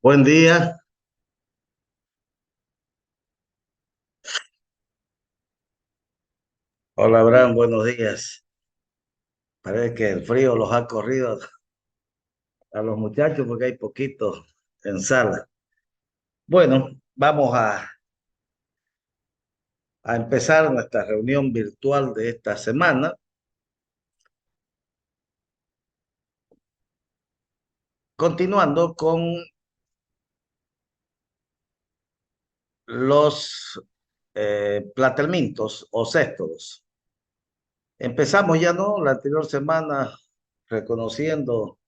Buen día. Hola, Abraham, buenos días. Parece que el frío los ha corrido a los muchachos porque hay poquitos en sala. Bueno, vamos a empezar nuestra reunión virtual de esta semana, continuando con los platelmintos o céstos. Empezamos ya, ¿no? La anterior semana reconociendo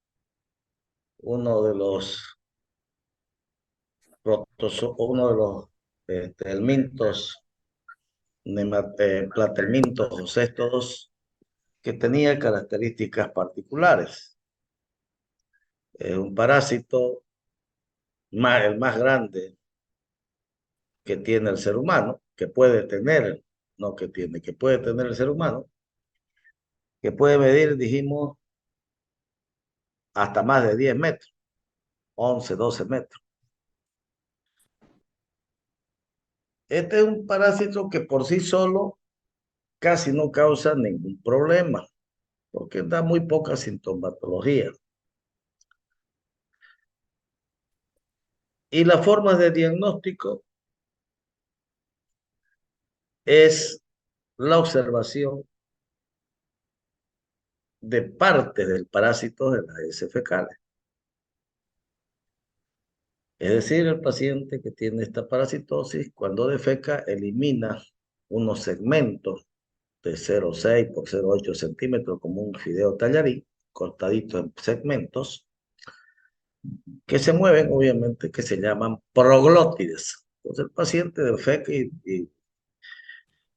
uno de los uno de los helmintos platelmintos o cestos que tenía características particulares. Es un parásito el más grande que tiene el ser humano, que puede tener, no que tiene, que puede tener el ser humano, que puede medir, dijimos, hasta más de 10 metros, 11, 12 metros. Este es un parásito que por sí solo casi no causa ningún problema, porque da muy poca sintomatología. Y la forma de diagnóstico es la observación de parte del parásito de las heces fecales. Es decir, el paciente que tiene esta parasitosis, cuando defeca, elimina unos segmentos de 0,6 por 0,8 centímetros, como un fideo tallarín, cortadito en segmentos, que se mueven, obviamente, que se llaman proglótides. Entonces el paciente defeca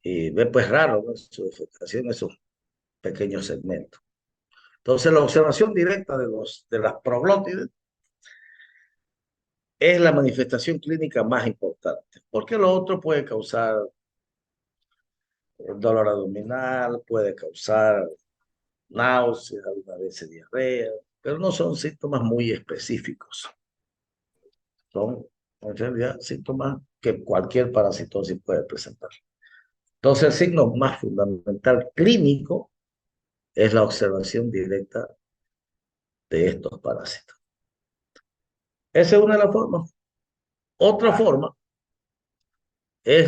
y ve pues raro, ¿no?, su defecación, esos pequeños segmentos. Entonces la observación directa de las proglótides es la manifestación clínica más importante, porque lo otro puede causar dolor abdominal, puede causar náuseas, algunas veces diarrea, pero no son síntomas muy específicos. Son, en realidad, síntomas que cualquier parasitosis puede presentar. Entonces, el signo más fundamental clínico es la observación directa de estos parásitos. Esa es una de las formas. Otra forma es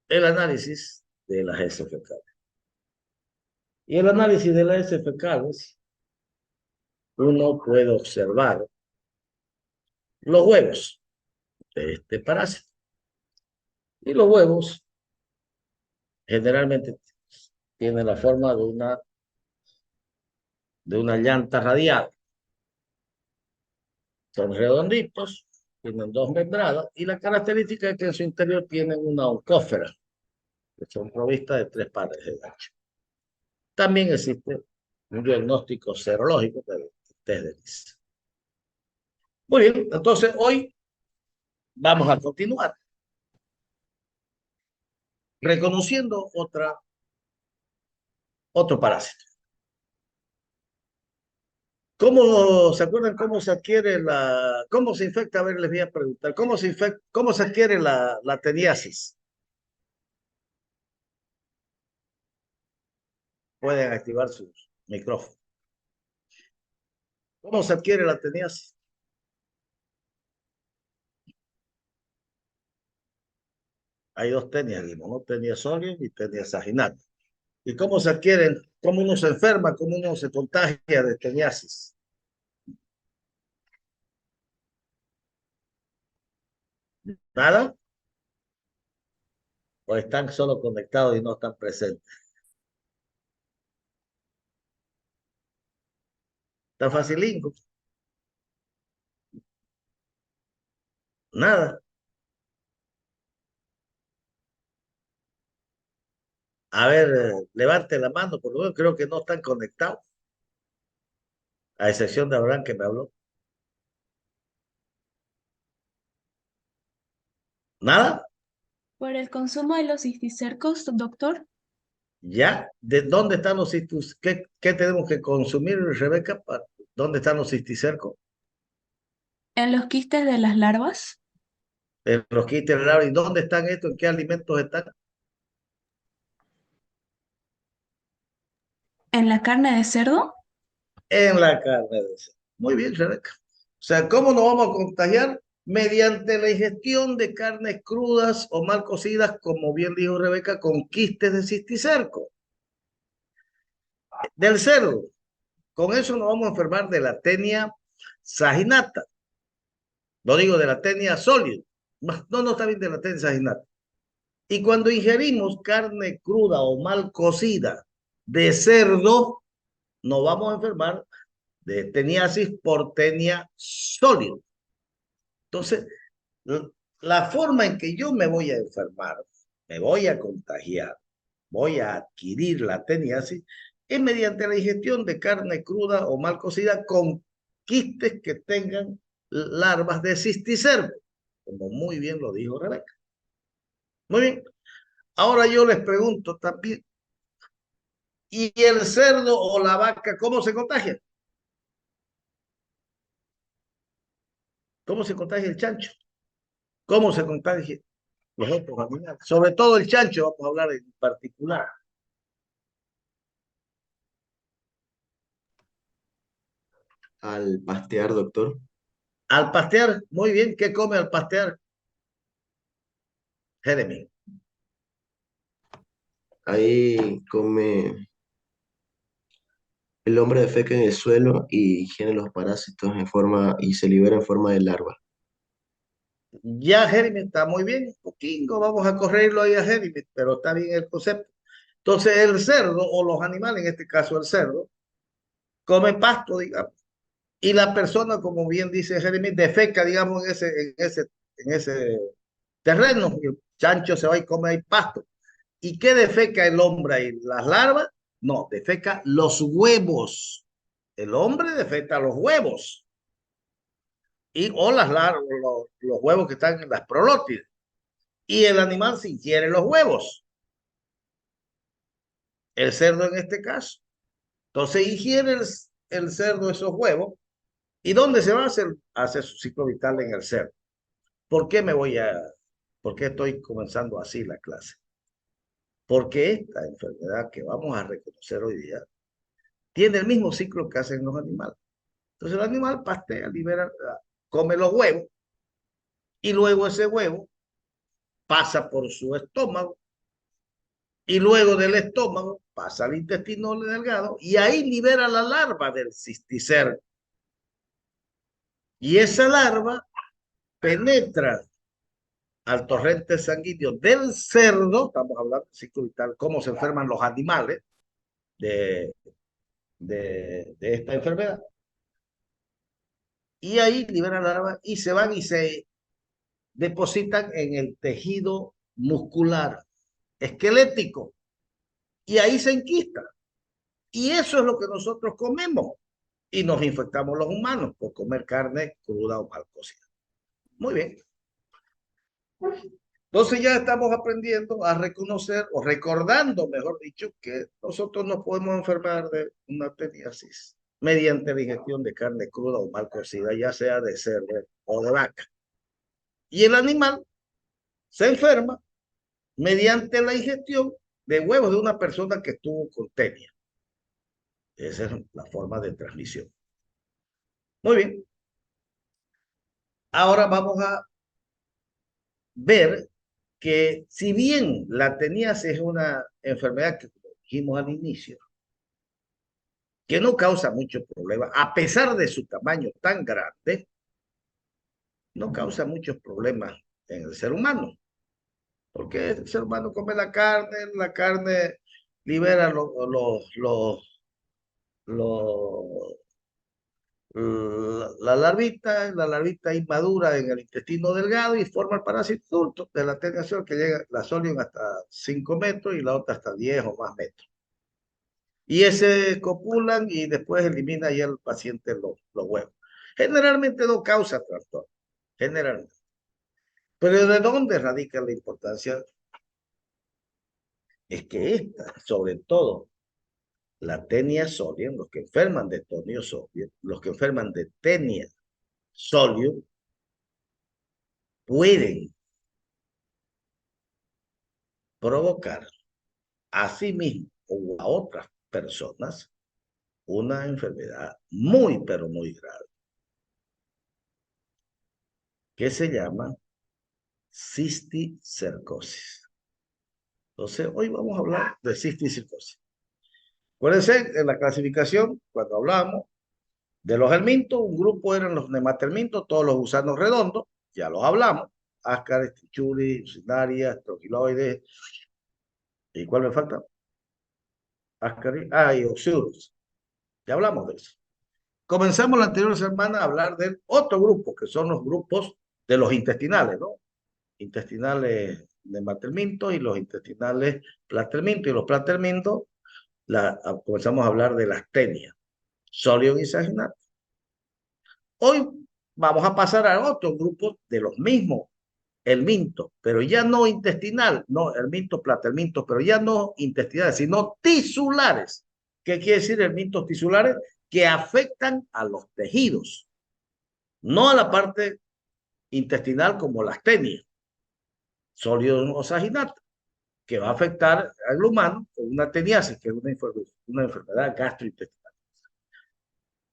el análisis de las heces fecales. Y el análisis de las heces fecales, uno puede observar los huevos de este parásito. Y los huevos generalmente tienen la forma de una llanta radial. Son redonditos, tienen dos membranas y la característica es que en su interior tienen una oncósfera, que son provistas de 3 pares de gancho. También existe un diagnóstico serológico de test de Lis. Muy bien, entonces hoy vamos a continuar reconociendo otro parásito. ¿Cómo se acuerdan cómo se adquiere cómo se infecta? A ver, les voy a preguntar, cómo se adquiere la teniasis? Pueden activar sus micrófonos. ¿Cómo se adquiere la teniasis? Hay dos tenias, ¿no? Tenia sorium y tenia saginata. ¿Y cómo se adquieren? ¿Cómo uno se enferma? ¿Cómo uno se contagia de teniasis? ¿Nada? ¿O están solo conectados y no están presentes? Está facilín. Nada. A ver, levante la mano, por lo menos creo que no están conectados, a excepción de Abraham que me habló. ¿Nada? Por el consumo de los cisticercos, doctor. ¿Ya? ¿De dónde están los cistus? ¿Qué tenemos que consumir, Rebeca? ¿Dónde están los cisticercos? En los quistes de las larvas, En los quistes del larva. ¿Y dónde están estos? ¿En qué alimentos están? en la carne de cerdo, En la carne de cerdo. Muy bien, Rebeca. O sea, ¿cómo nos vamos a contagiar? Mediante la ingestión de carnes crudas o mal cocidas, como bien dijo Rebeca, con quistes de cisticerco. Del cerdo. Con eso nos vamos a enfermar de la tenia saginata. No digo de la tenia sólida. No, no está bien de la tenia saginata. Y cuando ingerimos carne cruda o mal cocida de cerdo, nos vamos a enfermar de teniasis por tenia sólida. Entonces, la forma en que yo me voy a enfermar, me voy a contagiar, voy a adquirir la teniasis, es mediante la ingestión de carne cruda o mal cocida con quistes que tengan larvas de cisticerco, como muy bien lo dijo Rebeca. Muy bien. Ahora yo les pregunto también, ¿y el cerdo o la vaca cómo se contagia? ¿Cómo se contagia el chancho? ¿Cómo se contagia los otros animales? Sobre todo el chancho, vamos a hablar en particular. Al pastear, doctor, Al pastear, muy bien, ¿qué come al pastear? Jeremy. ahí come el hombre defeca en el suelo y higiene los parásitos en forma y se libera en forma de larva. Ya Jeremy está muy bien, un poquito, vamos a correrlo ahí a Jeremy, pero está bien el concepto. Entonces el cerdo o los animales, en este caso el cerdo, come pasto, digamos, y la persona, como bien dice Jeremy, defeca, digamos, en ese terreno, y el chancho se va y come ahí pasto. ¿Y qué defeca el hombre ahí? ¿Las larvas? No, defeca los huevos. El hombre defeca los huevos. O las larvas, los huevos que están en las prolótides. Y el animal si ingiere los huevos. El cerdo en este caso. Entonces ingiere el cerdo esos huevos. ¿Y dónde se va a hacer? Hace su ciclo vital en el cerdo. ¿Por qué por qué estoy comenzando así la clase? Porque esta enfermedad que vamos a reconocer hoy día tiene el mismo ciclo que hacen los animales. Entonces el animal pastea, libera, come los huevos y luego ese huevo pasa por su estómago y luego del estómago pasa al intestino delgado y ahí libera la larva del cisticerco. Y esa larva penetra al torrente sanguíneo del cerdo, estamos hablando de ciclo vital, cómo se enferman los animales de, de esta enfermedad, y ahí libera la larva y se van y se depositan en el tejido muscular, esquelético, y ahí se enquista. Y eso es lo que nosotros comemos. Y nos infectamos los humanos por comer carne cruda o mal cocida. Muy bien. Entonces ya estamos aprendiendo a reconocer o recordando, mejor dicho, que nosotros nos podemos enfermar de una teniasis mediante la ingestión de carne cruda o mal cocida, ya sea de cerdo o de vaca. Y el animal se enferma mediante la ingestión de huevos de una persona que estuvo con tenia. Esa es la forma de transmisión. Muy bien. Ahora vamos a ver que si bien la teniasis es una enfermedad que, como dijimos al inicio, que no causa mucho problema, a pesar de su tamaño tan grande, no causa muchos problemas en el ser humano, porque el ser humano come la carne libera los la larvita inmadura en el intestino delgado y forma el parásito adulto de la teniasis que llega la solium hasta 5 metros y la otra hasta 10 o más metros. Y ese copulan y después elimina ya el paciente los huevos. Generalmente no causa trastorno, generalmente. Pero ¿de dónde radica la importancia? Es que esta, sobre todo, la tenia solium, los que enferman de tonio solium, los que enferman de tenia solium, pueden provocar a sí mismos o a otras personas una enfermedad muy, pero muy grave, que se llama cisticercosis. Entonces, hoy vamos a hablar de cisticercosis. Acuérdense, en la clasificación, cuando hablamos de los helmintos, un grupo eran los nematelmintos, todos los gusanos redondos, ya los hablamos, áscares, tichuri, usinarias, troquiloides, ¿y cuál me falta? Áscaris, y oxurus, ya hablamos de eso. Comenzamos la anterior semana a hablar del otro grupo, que son los grupos de los intestinales, ¿no? Intestinales nematelmintos y los intestinales platelmintos, y los platelmintos comenzamos a hablar de las tenias, sólido y saginato. Hoy vamos a pasar a otro grupo de los mismos, el minto, pero ya no intestinal, no, el minto, platelminto, pero ya no intestinales, sino tisulares. ¿Qué quiere decir el minto tisulares? Que afectan a los tejidos, no a la parte intestinal como las tenias, sólido o saginato, que va a afectar al humano con una teniasis, que es una enfermedad gastrointestinal.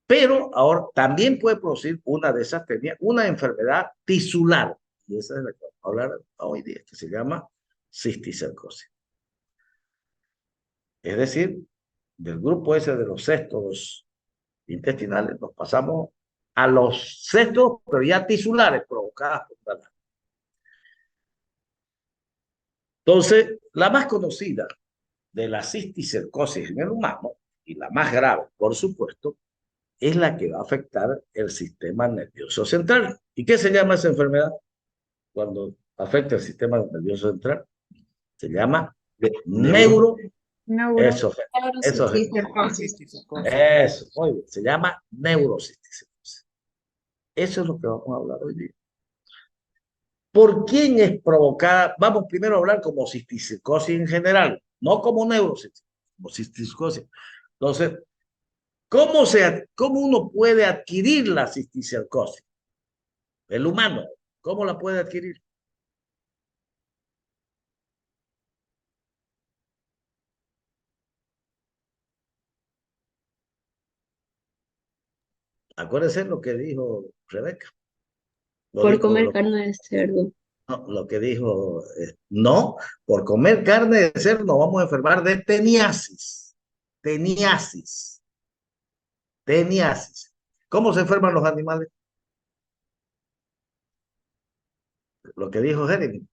Pero ahora también puede producir una de esas tenias, una enfermedad tisular, y esa es la que vamos a hablar hoy día, que se llama cisticercosis. Es decir, del grupo ese de los cestos intestinales nos pasamos a los cestos, pero ya tisulares, provocadas por la. Entonces, la más conocida de la cisticercosis en el humano, y la más grave, por supuesto, es la que va a afectar el sistema nervioso central. ¿Y qué se llama esa enfermedad cuando afecta el sistema nervioso central? Se llama Neuro. eso, eso, Neurocisticercosis. eso, muy bien, se llama neurocisticercosis. Eso es lo que vamos a hablar hoy día. ¿Por quién es provocada? Vamos primero a hablar como cisticercosis en general, no como neurocisticercosis, como cisticercosis. Entonces, ¿cómo uno puede adquirir la cisticercosis? El humano, ¿cómo la puede adquirir? Acuérdense lo que dijo Rebeca. Por comer carne de cerdo. No, lo que dijo, no, por comer carne de cerdo nos vamos a enfermar de teniasis. Teniasis. Teniasis. ¿Cómo se enferman los animales? Lo que dijo Jeremy.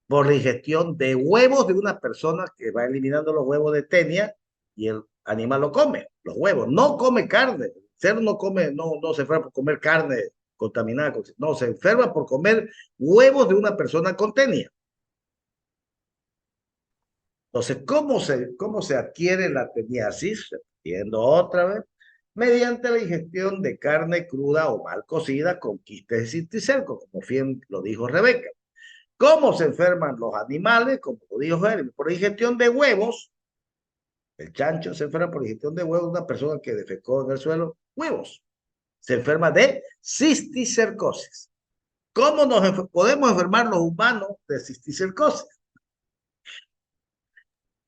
Por la ingestión de huevos de una persona que va eliminando los huevos de tenia y el animal lo come, los huevos. No come carne. El cerdo no come, no se enferma por comer carne contaminada. No, se enferma por comer huevos de una persona con tenia. Entonces, ¿cómo se adquiere la teniasis? Repitiendo otra vez, mediante la ingestión de carne cruda o mal cocida con quistes de cisticerco, como bien lo dijo Rebeca. ¿Cómo se enferman los animales? Como lo dijo Jeremy, por ingestión de huevos. El chancho se enferma por ingestión de huevos de una persona que defecó en el suelo huevos. Se enferma de cisticercosis. ¿Cómo podemos enfermar los humanos de cisticercosis?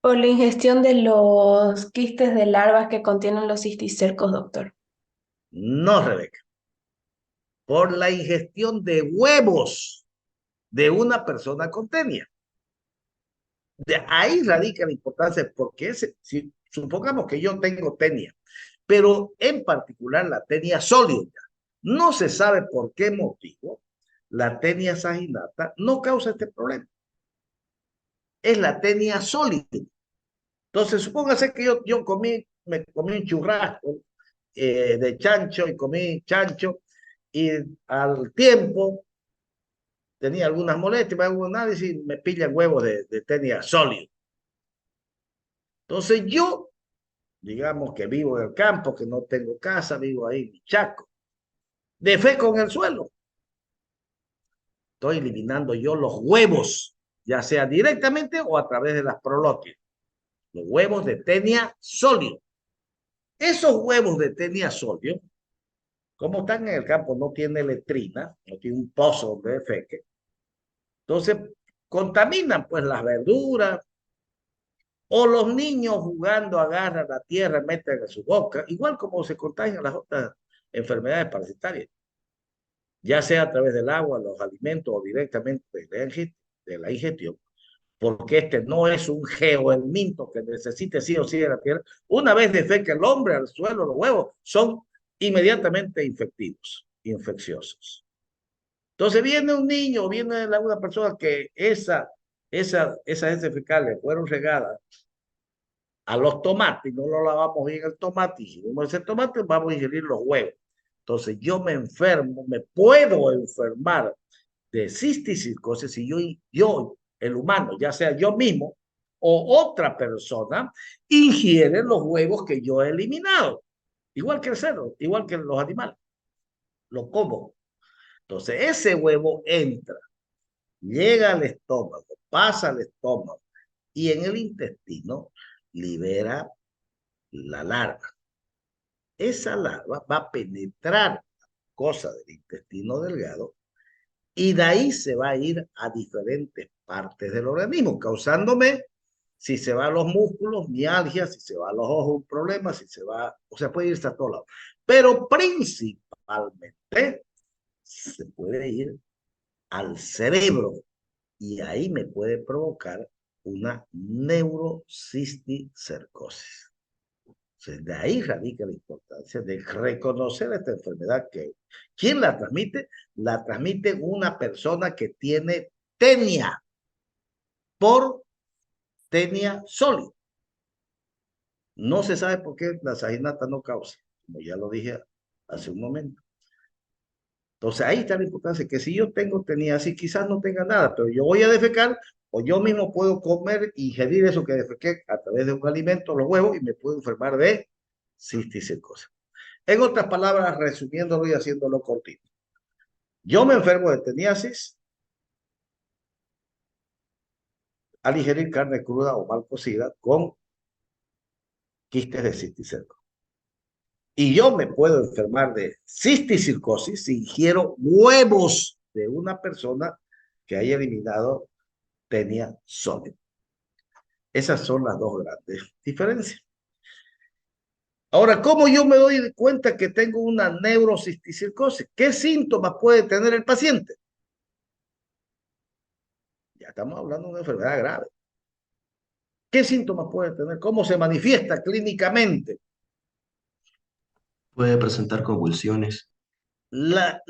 Por la ingestión de los quistes de larvas que contienen los cisticercos, doctor. No, Rebeca. Por la ingestión de huevos de una persona con tenia. De ahí radica la importancia, porque si supongamos que yo tengo tenia, pero en particular la tenia sólida, no se sabe por qué motivo la tenia saginata no causa este problema. Es la tenia sólida. Entonces, supóngase que yo me comí un churrasco de chancho y comí chancho y al tiempo tenía algunas molestias, me hago un análisis y me pillan huevos de tenia sólido. Entonces yo, digamos que vivo en el campo, que no tengo casa, vivo ahí en Chaco, defeco en el suelo. Estoy eliminando yo los huevos, ya sea directamente o a través de las prolotias. Los huevos de tenia sólido. Esos huevos de tenia sólido Como están en el campo, no tiene letrina, no tiene un pozo donde defeque. Entonces, contaminan pues las verduras, o los niños jugando agarran la tierra, meten en su boca, igual como se contagian las otras enfermedades parasitarias, ya sea a través del agua, los alimentos o directamente de la ingestión, porque este no es un geoelminto que necesite sí o sí de la tierra. Una vez defeca el hombre al suelo, los huevos son inmediatamente infecciosos. Entonces viene un niño, viene una persona que esas heces fecales fueron regadas a los tomates, no lo lavamos bien el tomate, y si no ese tomate, vamos a ingerir los huevos. Entonces yo me enfermo, me puedo enfermar de cisticercosis si yo, el humano, ya sea yo mismo o otra persona, ingiere los huevos que yo he eliminado. Igual que el cerdo, igual que los animales. Lo como. Entonces ese huevo entra, llega al estómago, pasa al estómago y en el intestino libera la larva. Esa larva va a penetrar cosas del intestino delgado y de ahí se va a ir a diferentes partes del organismo, causándome, si se va a los músculos, mialgia, si se va a los ojos, un problema, si se va, o sea, puede irse a todos lados. Pero principalmente se puede ir al cerebro y ahí me puede provocar una neurocisticercosis. De ahí radica la importancia de reconocer esta enfermedad que, ¿quién la transmite? La transmite una persona que tiene tenia por tenia soli. No se sabe por qué la saginata no causa, como ya lo dije hace un momento. Entonces ahí está la importancia, que si yo tengo teniasis, quizás no tenga nada, pero yo voy a defecar o yo mismo puedo comer, ingerir eso que defequé a través de un alimento, los huevos, y me puedo enfermar de cisticercosis. En otras palabras, resumiéndolo y haciéndolo cortito. Yo me enfermo de teniasis al ingerir carne cruda o mal cocida con quistes de cisticercosis. Y yo me puedo enfermar de cisticercosis si ingiero huevos de una persona que haya eliminado tenia sólida. Esas son las dos grandes diferencias. Ahora, ¿cómo yo me doy cuenta que tengo una neurocisticercosis? ¿Qué síntomas puede tener el paciente? Ya estamos hablando de una enfermedad grave. ¿Qué síntomas puede tener? ¿Cómo se manifiesta clínicamente? Puede presentar convulsiones, El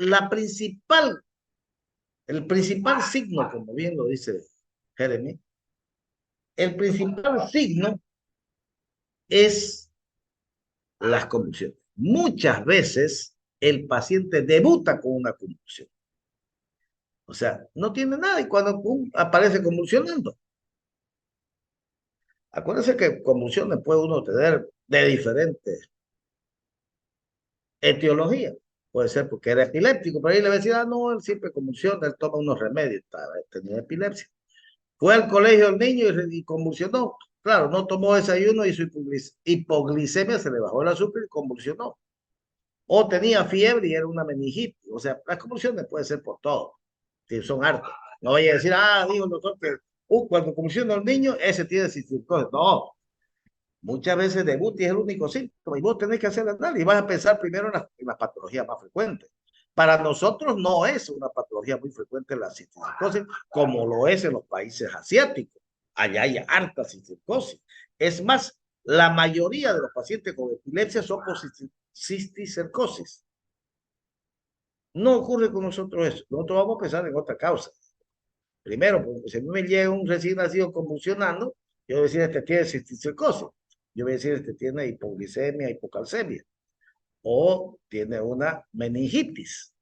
principal signo, como bien lo dice Jeremy, el principal signo es las convulsiones. Muchas veces el paciente debuta con una convulsión. O sea, no tiene nada y cuando aparece convulsionando. Acuérdense que convulsiones puede uno tener de diferentes etiologías. Puede ser porque era epiléptico, pero ahí le va a decir, no, él siempre convulsiona, él toma unos remedios, tenía epilepsia. Fue al colegio el niño y convulsionó. Claro, no tomó desayuno y su hipoglicemia se le bajó el azúcar y convulsionó. O tenía fiebre y era una meningitis. O sea, las convulsiones pueden ser por todo. Sí, son hartas. No vaya a decir, dijo el doctor que cuando convulsiona el niño, ese tiene cisticercosis. No, muchas veces debuta y es el único síntoma. Y vos tenés que hacer el análisis. Y vas a pensar primero en las patologías más frecuentes. Para nosotros no es una patología muy frecuente la cisticercosis, como lo es en los países asiáticos. Allá hay harta cisticercosis. Es más, la mayoría de los pacientes con epilepsia son por cisticercosis. No ocurre con nosotros eso. Nosotros vamos a pensar en otra causa. Primero, porque si a mí me llega un recién nacido convulsionando, yo voy a decir, este tiene cisticercosis. Yo voy a decir, este tiene hipoglicemia, hipocalcemia. O tiene una meningitis.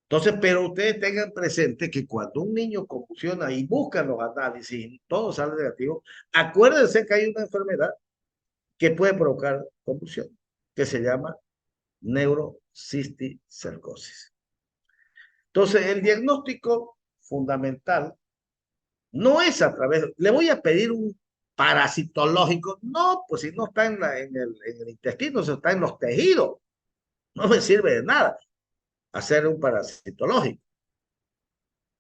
Entonces, pero ustedes tengan presente que cuando un niño convulsiona y buscan los análisis y todo sale negativo, acuérdense que hay una enfermedad que puede provocar convulsión, que se llama neurocisticercosis. Entonces, el diagnóstico fundamental no es a través, le voy a pedir un parasitológico, no, pues si no está en el intestino, se está en los tejidos. No me sirve de nada hacer un parasitológico.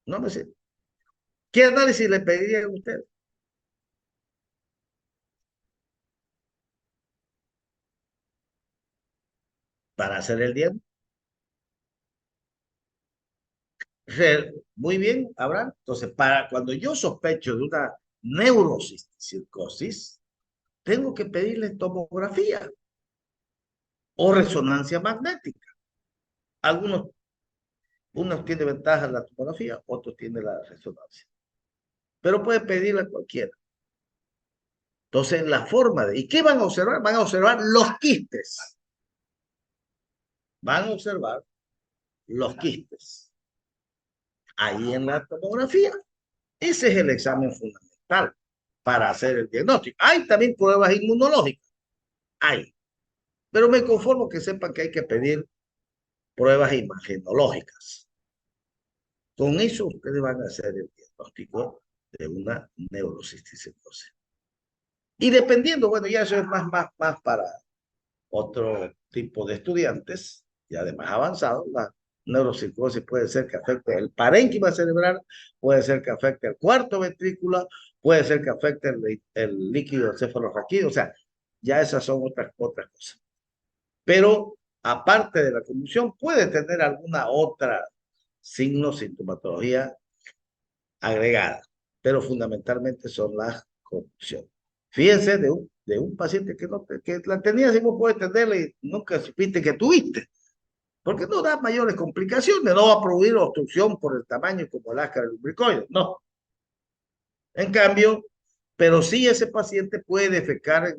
No me sirve. ¿Qué análisis le pedirían a usted? Para hacer el diagnóstico. Muy bien, Abraham. Entonces, para cuando yo sospecho de una neurocisticercosis, tengo que pedirle tomografía o resonancia magnética. Algunos, unos tienen ventaja en la tomografía, otros tienen la resonancia. Pero puede pedirle a cualquiera. Entonces, la forma de... ¿Y qué van a observar? Van a observar los quistes. Van a observar los quistes. Ahí en la tomografía. Ese es el examen fundamental para hacer el diagnóstico. Hay también pruebas inmunológicas. Hay. Pero me conformo que sepan que hay que pedir pruebas imagenológicas. Con eso ustedes van a hacer el diagnóstico de una neurocisticercosis. Y dependiendo, bueno, ya eso es más para otro tipo de estudiantes, ya de más avanzados, la neurocisticercosis puede ser que afecte el parénquima cerebral, puede ser que afecte el cuarto ventrículo, puede ser que afecte el líquido encefalorraquídeo, o sea, ya esas son otras cosas. Pero aparte de la convulsión, puede tener alguna otra signo, sintomatología agregada, pero fundamentalmente son las convulsiones. Fíjense de un paciente que la tenía, si vos puedes tenerla y nunca supiste que tuviste, porque no da mayores complicaciones, no va a producir obstrucción por el tamaño como el áscara lumbricoide, no. En cambio, pero sí ese paciente puede defecar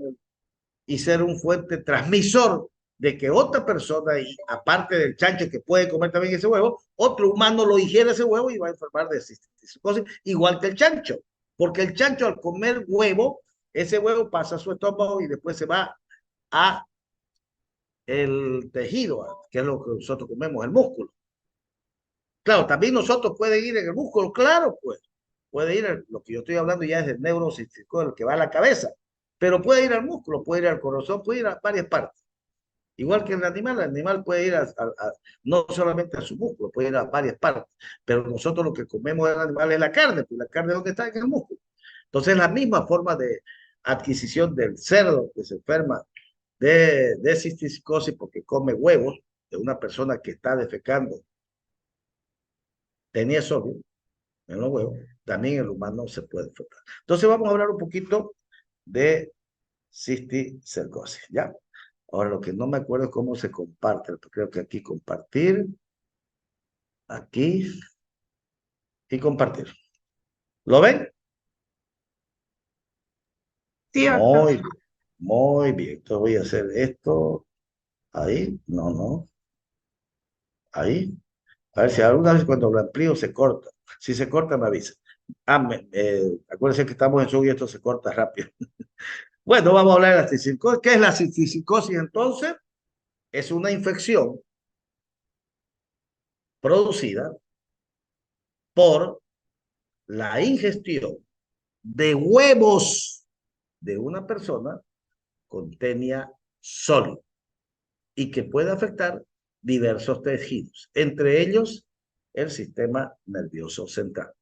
y ser un fuente transmisor de que otra persona, y aparte del chancho que puede comer también ese huevo, otro humano lo ingiere ese huevo y va a enfermar de cisticercosis, igual que el chancho. Porque el chancho al comer huevo, ese huevo pasa a su estómago y después se va a el tejido, que es lo que nosotros comemos, el músculo. Claro, también nosotros pueden ir en el músculo, claro, pues. Puede ir, lo que yo estoy hablando ya es del neurocisticercosis, el que va a la cabeza, pero puede ir al músculo, puede ir al corazón, puede ir a varias partes. Igual que el animal puede ir no solamente a su músculo, puede ir a varias partes, pero nosotros lo que comemos del animal es la carne, pues la carne ¿dónde está? En el músculo. Entonces la misma forma de adquisición del cerdo que se enferma de cisticercosis porque come huevos de una persona que está defecando, tenía sodio en los huevos, también el humano se puede enfermar. Entonces vamos a hablar un poquito de cisticercosis, ¿ya? Ahora, lo que no me acuerdo es cómo se comparte. Creo que aquí compartir, aquí y compartir. ¿Lo ven? Sí, doctor. Muy bien, muy bien. Entonces voy a hacer esto. Ahí, no, ahí. A ver si alguna vez cuando lo amplío se corta. Si se corta, me avisa. Acuérdense que estamos en Zoom y esto se corta rápido. Bueno, vamos a hablar de la cisticercosis. ¿Qué es la cisticercosis entonces? Es una infección producida por la ingestión de huevos de una persona con tenia sólido y que puede afectar diversos tejidos, entre ellos el sistema nervioso central.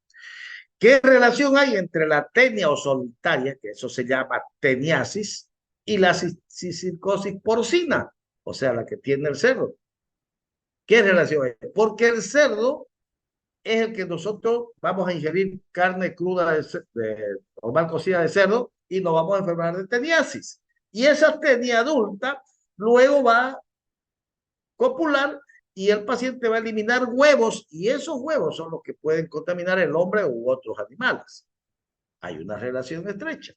¿Qué relación hay entre la tenia o solitaria, que eso se llama teniasis, y la cisticercosis porcina, o sea, la que tiene el cerdo? ¿Qué relación hay? Porque el cerdo es el que nosotros vamos a ingerir carne cruda o mal cocida de cerdo y nos vamos a enfermar de teniasis. Y esa tenia adulta luego va a copular y el paciente va a eliminar huevos y esos huevos son los que pueden contaminar el hombre u otros animales. Hay una relación estrecha.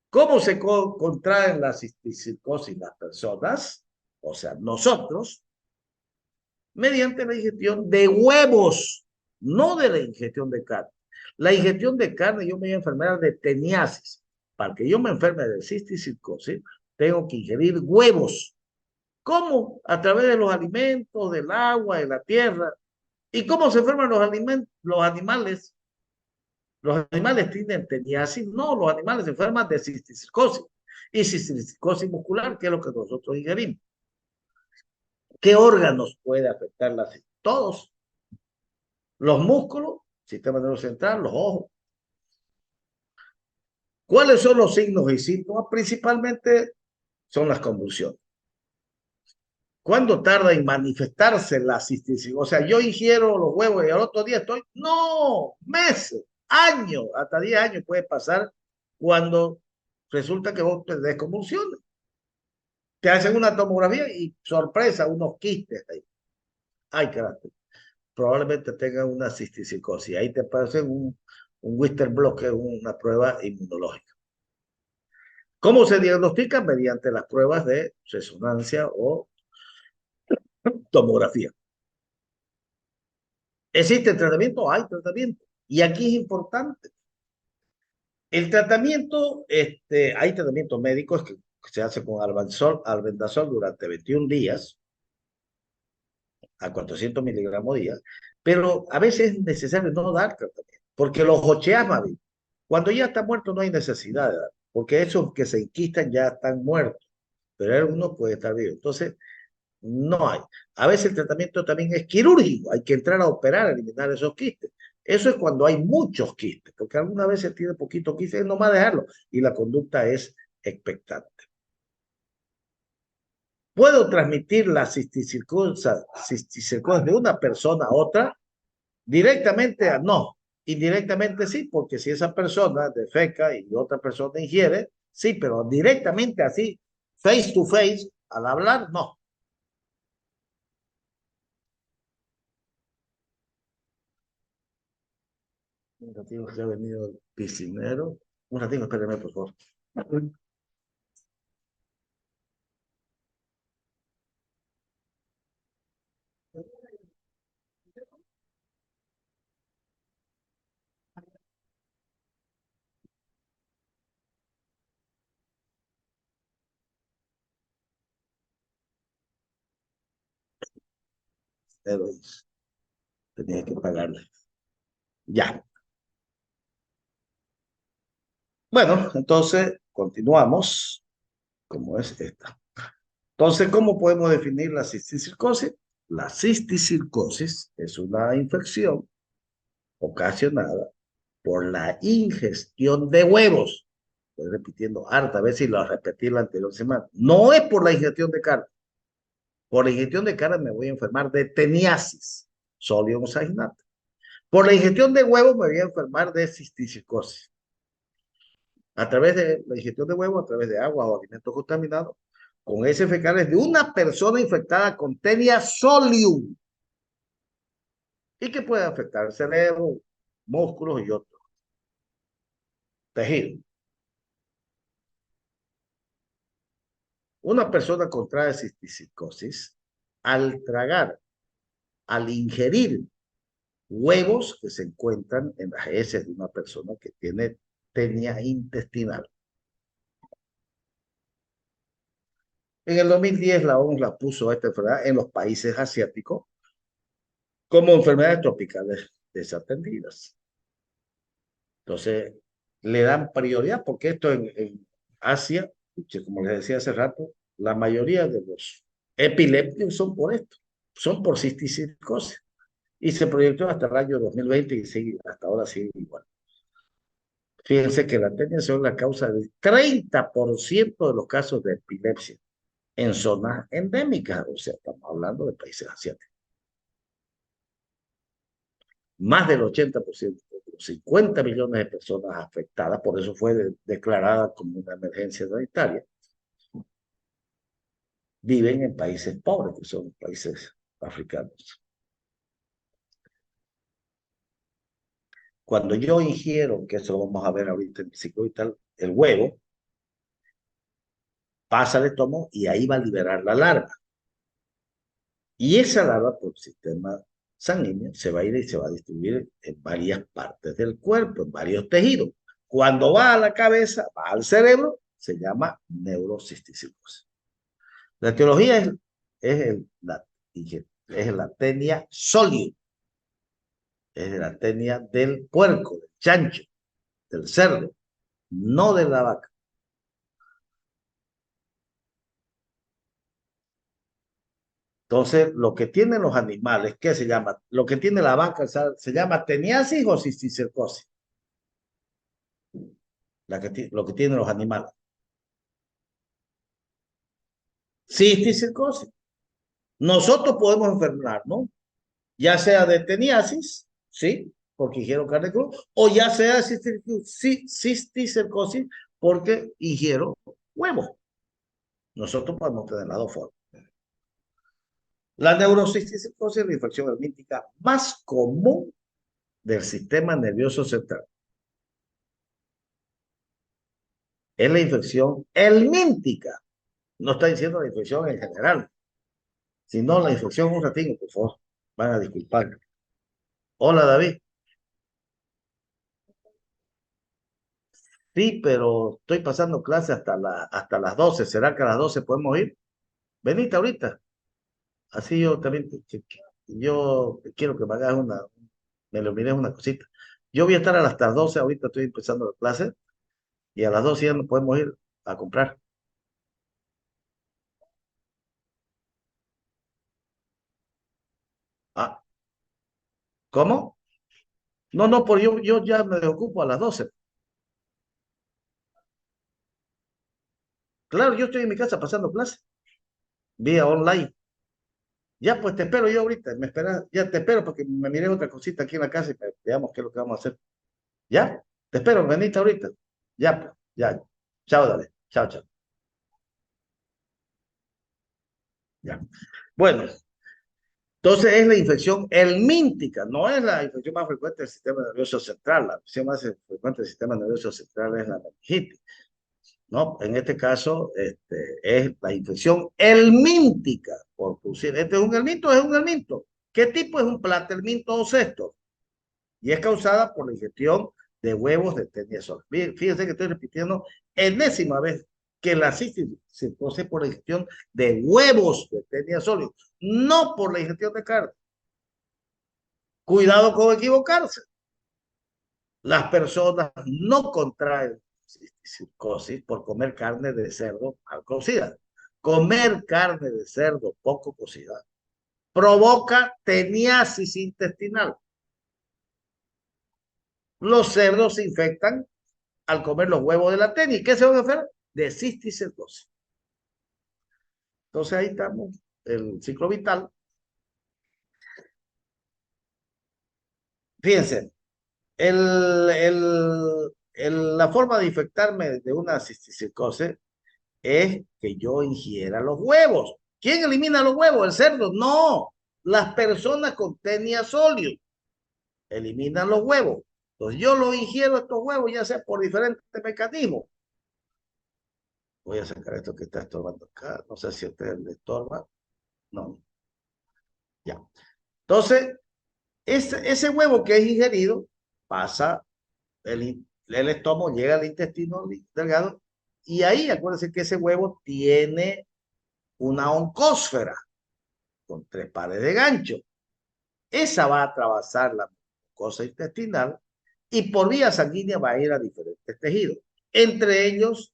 ¿Cómo se contraen la cisticercosis las personas? O sea, nosotros, mediante la ingestión de huevos, no de la ingestión de carne. La ingestión de carne, yo me voy a enfermar de teniasis. Para que yo me enferme de cisticercosis, tengo que ingerir huevos. ¿Cómo? A través de los alimentos, del agua, de la tierra. ¿Y cómo se enferman los alimentos, los animales? ¿Los animales tienen teniasis? No, los animales se enferman de cisticercosis. Y cisticercosis muscular, que es lo que nosotros ingerimos. ¿Qué órganos puede afectar la cistitis? Todos. Los músculos, sistema nervioso central, los ojos. ¿Cuáles son los signos y síntomas? Principalmente son las convulsiones. ¿Cuándo tarda en manifestarse la cistitis? O sea, yo ingiero los huevos y al otro día estoy... No, meses, años, hasta 10 años puede pasar cuando resulta que vos tenés convulsiones. Te hacen una tomografía y sorpresa, unos quistes ahí. Ay, carácter. Probablemente tengan una cisticercosis. Ahí te pasan un Western blot, que es una prueba inmunológica. ¿Cómo se diagnostica? Mediante las pruebas de resonancia o tomografía. ¿Existe tratamiento? Hay tratamiento. Y aquí es importante. El tratamiento, hay tratamientos médicos que se hace con albendazol durante 21 días a 400 miligramos día, pero a veces es necesario no dar tratamiento, porque los hocheas, cuando ya está muerto no hay necesidad de dar, porque esos que se enquistan ya están muertos, pero algunos puede estar vivos. Entonces, no hay. A veces el tratamiento también es quirúrgico, hay que entrar a operar, a eliminar esos quistes. Eso es cuando hay muchos quistes, porque algunas veces tiene poquito quistes, no más dejarlo, y la conducta es expectante. ¿Puedo transmitir la cisticercosis de una persona a otra? Directamente no. Indirectamente sí, porque si esa persona defeca y otra persona ingiere, sí, pero directamente así, face to face, al hablar, no. Un ratito que ha venido el piscinero. Un ratito, espérame, por favor. Tenía que pagarle. Ya. Bueno, entonces continuamos. Como es esta. Entonces, ¿cómo podemos definir la cisticercosis? La cisticercosis es una infección ocasionada por la ingestión de huevos. Estoy repitiendo harta vez y lo repetí la anterior semana. No es por la ingestión de carne. Por la ingestión de carne me voy a enfermar de teniasis, sólido oxagenate. Por la ingestión de huevos me voy a enfermar de cisticercosis. A través de la ingestión de huevos, a través de agua o alimentos contaminados, con heces fecales de una persona infectada con Tenia solium y que puede afectar el cerebro, músculos y otros tejidos. Una persona contrae cisticercosis al tragar, al ingerir huevos que se encuentran en las heces de una persona que tiene tenia intestinal. En el 2010 la OMS la puso a esta enfermedad en los países asiáticos como enfermedades tropicales desatendidas. Entonces, le dan prioridad porque esto en Asia, como les decía hace rato, la mayoría de los epilépticos son por esto, son por cisticercosis. Y se proyectó hasta el año 2020 y sigue, hasta ahora sigue igual. Fíjense que la tenia son la causa del 30% de los casos de epilepsia en zonas endémicas, o sea, estamos hablando de países asiáticos. Más del 80%, 50 millones de personas afectadas, por eso fue declarada como una emergencia sanitaria, viven en países pobres, que son países africanos. Cuando yo ingiero, que eso lo vamos a ver ahorita en el ciclo vital, el huevo, pasa al estómago y ahí va a liberar la larva. Y esa larva, por sistema sanguíneo, se va a ir y se va a distribuir en varias partes del cuerpo, en varios tejidos. Cuando va a la cabeza, va al cerebro, se llama neurocisticercosis. La etiología es la tenia solium, es la tenia del puerco, del chancho, del cerdo, no de la vaca. Entonces, lo que tienen los animales, ¿qué se llama? Lo que tiene la vaca se llama teniasis o cisticercosis. Lo que tienen los animales. Cisticercosis. Nosotros podemos enfermarnos, ya sea de teniasis, ¿sí? Porque ingieron carne cruda, o ya sea cisticercosis porque ingieron huevo. Nosotros podemos tener las dos formas. La neurocisticercosis es la infección helmíntica más común del sistema nervioso central. Es la infección helmíntica. No está diciendo la infección en general, sino la infección un ratito, por favor. Van a disculpar. Hola, David. Sí, pero estoy pasando clase hasta las 12. ¿Será que a las 12 podemos ir? Venite ahorita. Así yo también, yo quiero que me lo mires una cosita. Yo voy a estar hasta las 12, ahorita estoy empezando la clase, y a las 12 ya nos podemos ir a comprar. Ah, ¿cómo? No, no, por yo ya me ocupo a las 12. Claro, yo estoy en mi casa pasando clase, vía online. Ya, pues te espero yo ahorita, me esperas, ya te espero porque me miré otra cosita aquí en la casa y veamos qué es lo que vamos a hacer. ¿Ya? Te espero, venite ahorita. Ya, pues, ya. Chao, dale. Chao, chao. Ya. Bueno, entonces es la infección helmíntica, no es la infección más frecuente del sistema nervioso central. La infección más frecuente del sistema nervioso central es la meningitis. ¿No? En este caso, es la infección helmíntica, por producir. ¿Este es un helminto? ¿Es un helminto? ¿Qué tipo es un platelminto o cesto? Y es causada por la ingestión de huevos de teniasol. Fíjense que estoy repitiendo enésima vez que la cistitis se produce por la ingestión de huevos de teniasol, no por la ingestión de carne. Cuidado con equivocarse. Las personas no contraen cisticercosis por comer carne de cerdo mal cocida. Comer carne de cerdo poco cocida provoca teniasis intestinal. Los cerdos se infectan al comer los huevos de la tenia. ¿Y qué se van a hacer? De cisticercosis. Entonces ahí estamos, el ciclo vital. Fíjense, la forma de infectarme de una cisticercosis es que yo ingiera los huevos. ¿Quién elimina los huevos? ¿El cerdo? No, las personas con tenia sóleo eliminan los huevos. Entonces yo los ingiero estos huevos, ya sea por diferentes mecanismos. Voy a sacar esto que está estorbando acá. No sé si a ustedes les estorba. No. Ya. Entonces, ese huevo que es ingerido pasa el estómago, llega al intestino delgado, y ahí acuérdense que ese huevo tiene una oncósfera con 3 pares de gancho. Esa va a atravesar la mucosa intestinal y por vía sanguínea va a ir a diferentes tejidos. Entre ellos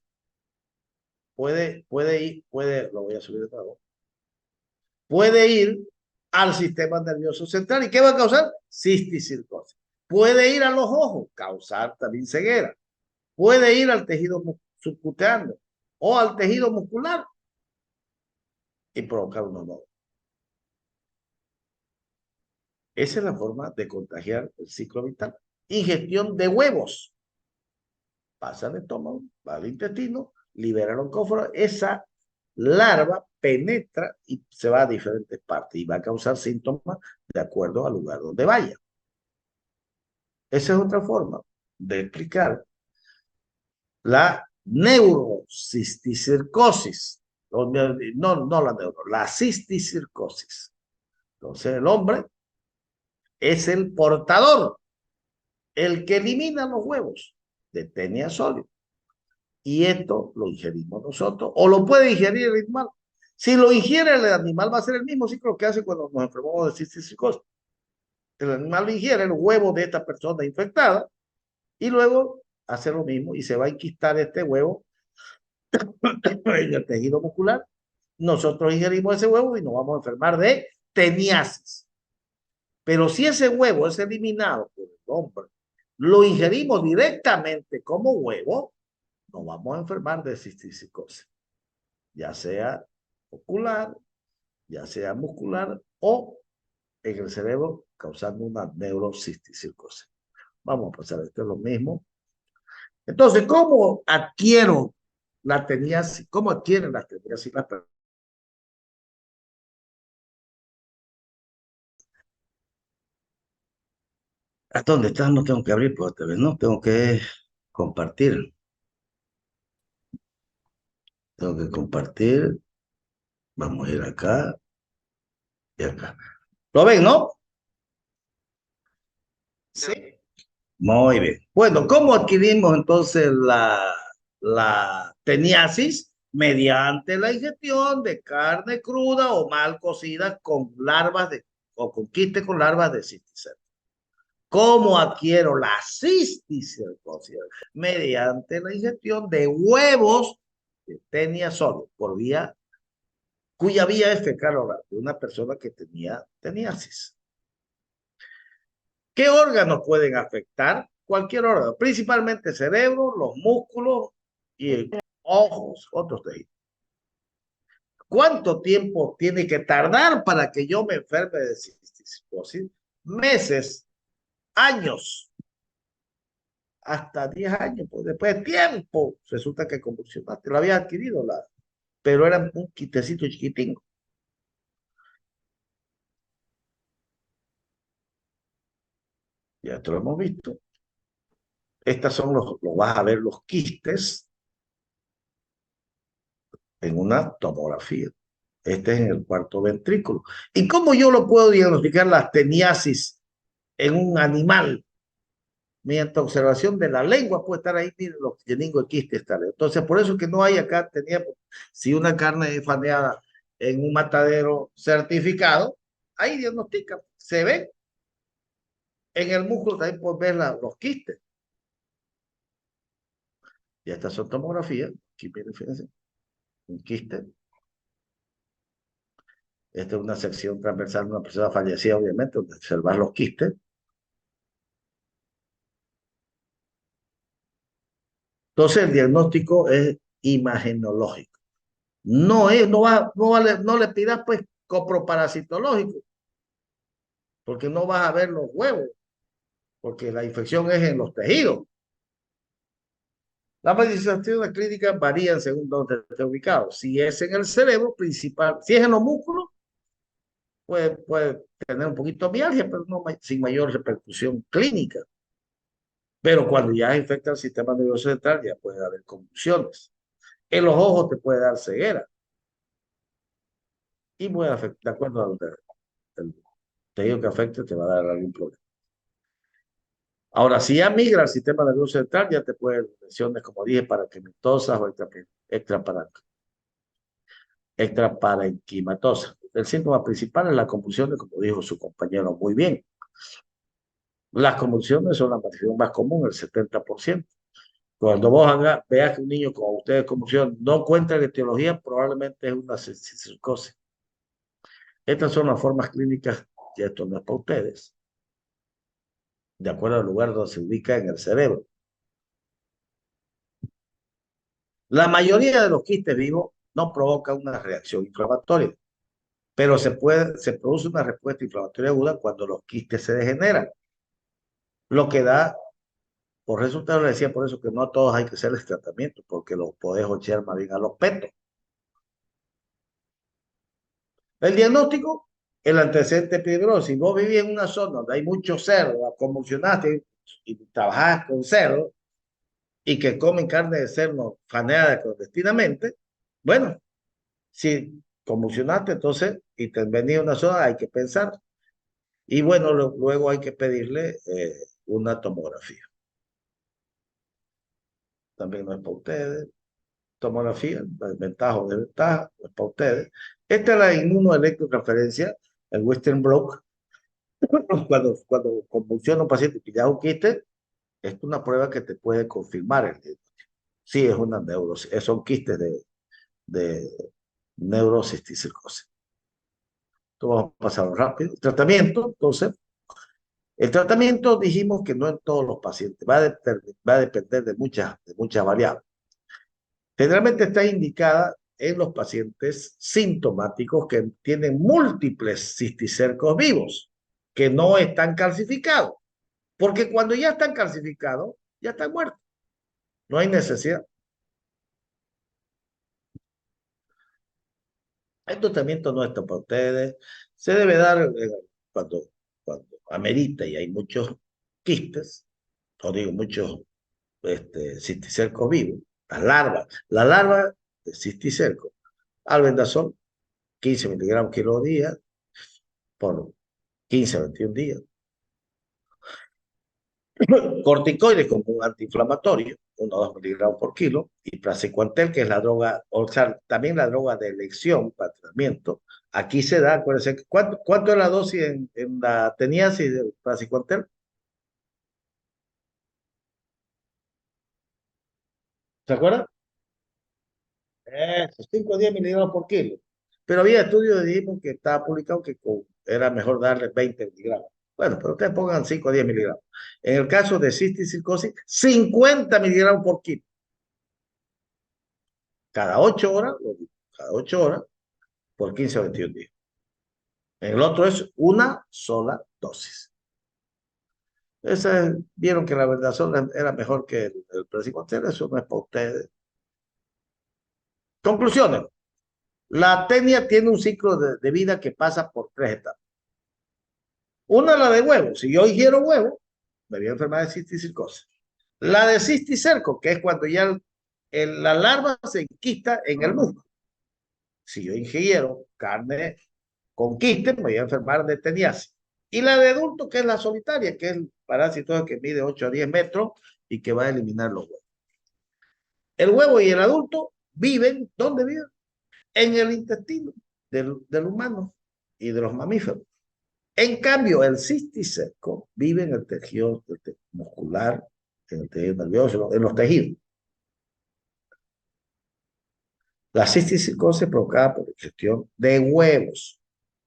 lo voy a subir de nuevo, puede ir al sistema nervioso central. ¿Y qué va a causar? Cisticercosis. Puede ir a los ojos, causar también ceguera. Puede ir al tejido subcutáneo o al tejido muscular y provocar un dolor. Esa es la forma de contagiar el ciclo vital. Ingestión de huevos. Pasa al estómago, va al intestino, libera el oncóforo. Esa larva penetra y se va a diferentes partes y va a causar síntomas de acuerdo al lugar donde vaya. Esa es otra forma de explicar la neurocisticercosis. La cisticercosis. Entonces el hombre es el portador, el que elimina los huevos de tenia sólida. Y esto lo ingerimos nosotros, o lo puede ingerir el animal. Si lo ingiere el animal, va a ser el mismo ciclo que hace cuando nos enfermamos de cisticercosis. El animal ingiere los huevos de esta persona infectada y luego hace lo mismo y se va a enquistar este huevo en el tejido muscular nosotros ingerimos ese huevo y nos vamos a enfermar de teniasis. Pero si ese huevo es eliminado por el hombre, lo ingerimos directamente como huevo, nos vamos a enfermar de cisticercosis, ya sea ocular, ya sea muscular o en el cerebro causando una neurocisticercosis. Vamos a pasar, esto es lo mismo. Entonces, ¿cómo adquiero la teniasis? ¿Cómo adquieren la teniasis las personas? ¿Hasta dónde estás? No tengo que abrir, pues, no tengo que compartir. Tengo que compartir. Vamos a ir acá y acá. ¿Lo ven, no? Sí. Muy bien. Bueno, ¿cómo adquirimos entonces la teniasis? Mediante la ingestión de carne cruda o mal cocida con larvas o con quiste con larvas de cisticercosis. ¿Cómo adquiero la cisticercosis? Mediante la ingestión de huevos de tenia sólido, cuya vía es fecal oral, de una persona que tenía teniasis. ¿Qué órganos pueden afectar? Cualquier órgano, principalmente cerebro, los músculos y ojos, otros tejidos. ¿Cuánto tiempo tiene que tardar para que yo me enferme de cisticercosis? Meses, años, hasta 10 años. Pues después de tiempo, resulta que convulsionaste, lo había adquirido, pero era un quitecito chiquitín. Ya esto lo hemos visto. Estas son vas a ver los quistes en una tomografía. Este es en el cuarto ventrículo. ¿Y cómo yo lo puedo diagnosticar la teniasis en un animal? Mediante observación de la lengua puede estar ahí, miren los lleningos de quistes están. Entonces, por eso que no hay acá, si una carne es faneada en un matadero certificado, ahí diagnostica, se ve. En el músculo también puedes ver los quistes. Y estas son tomografías. Aquí miren, fíjense, un quiste. Esta es una sección transversal de una persona fallecida, obviamente, donde observar los quistes. Entonces, el diagnóstico es imagenológico. No le pidas pues coproparasitológico, porque no vas a ver los huevos, porque la infección es en los tejidos. Las manifestaciones clínicas varían según donde esté ubicado. Si es en el cerebro principal, si es en los músculos, puede tener un poquito de mialgia, pero no, sin mayor repercusión clínica. Pero cuando ya infecta el sistema nervioso central, ya puede haber convulsiones. En los ojos te puede dar ceguera. Y puede afectar, de acuerdo a donde el tejido que afecte, te va a dar algún problema. Ahora, si ya migra al sistema nervioso central, ya te puede dar lesiones, como dije, paraquimatosas o extraparenquimatosas. El síntoma principal es la convulsión, como dijo su compañero muy bien. Las convulsiones son la manifestación más común, el 70%. Cuando vos veas que un niño con ustedes convulsión no cuenta en etiología, probablemente es una cisticercosis. Estas son las formas clínicas, y esto no es para ustedes, de acuerdo al lugar donde se ubica en el cerebro. La mayoría de los quistes vivos no provocan una reacción inflamatoria, pero se produce una respuesta inflamatoria aguda cuando los quistes se degeneran, lo que da, por resultado, le decía por eso que no a todos hay que hacerles tratamiento, porque los podés echar más bien a los petos. El diagnóstico, el antecedente peligroso. Si vos vivís en una zona donde hay muchos cerdos, convulsionaste y trabajás con cerdos y que comen carne de cerdo faneada clandestinamente, bueno, si convulsionaste, entonces intervenir en una zona hay que pensar. Y bueno, luego hay que pedirle una tomografía. También no es para ustedes. Tomografía, ventaja o desventaja, no es para ustedes. Esta es la inmunoelectrotransferencia, el Western Blot. Cuando convulsiona un paciente que ya un quiste, es una prueba que te puede confirmar el diagnóstico. Sí, es una neurosis, son quistes de neurocisticercosis. Esto vamos a pasarlo rápido. El tratamiento, entonces, el tratamiento dijimos que no en todos los pacientes, va a depender de muchas variables. Generalmente está indicada en los pacientes sintomáticos que tienen múltiples cisticercos vivos, que no están calcificados, porque cuando ya están calcificados, ya están muertos. No hay necesidad. El tratamiento no está para ustedes. Se debe dar cuando amerita y hay muchos quistes, o digo muchos cisticercos vivos, la larva de cisticerco, albendazol, 15 miligramos kilo día por 15 a 21 días. Corticoides como un antiinflamatorio, 1 o 2 miligramos por kilo, y praziquantel, que es la droga, o sea, también la droga de elección para tratamiento. Aquí se da, acuérdense, ¿cuánto es la dosis en la teniasis del praziquantel? ¿Se acuerdan? 5 o 10 miligramos por kilo. Pero había estudios que dijimos que estaba publicado que era mejor darle 20 miligramos. Bueno, pero ustedes pongan 5 o 10 miligramos. En el caso de cisticercosis, 50 miligramos por kilo. Cada 8 horas, cada 8 horas, por 15 o 21 días. En el otro es una sola dosis. Vieron que la verdad era mejor que el praziquantel, eso no es para ustedes. Conclusiones. La tenia tiene un ciclo de vida que pasa por 3 etapas. Una, la de huevo. Si yo ingiero huevo, me voy a enfermar de cisticercosis. La de cisticerco, que es cuando ya la larva se enquista en el músculo. Si yo ingiero carne con quiste, me voy a enfermar de teniasis. Y la de adulto, que es la solitaria, que es el parásito que mide 8 a 10 metros y que va a eliminar los huevos. El huevo y el adulto viven, ¿dónde viven? En el intestino del humano y de los mamíferos. En cambio, el cisticerco vive en el tejido muscular, en el tejido nervioso, en los tejidos. La cisticercosis provocada por la ingestión de huevos.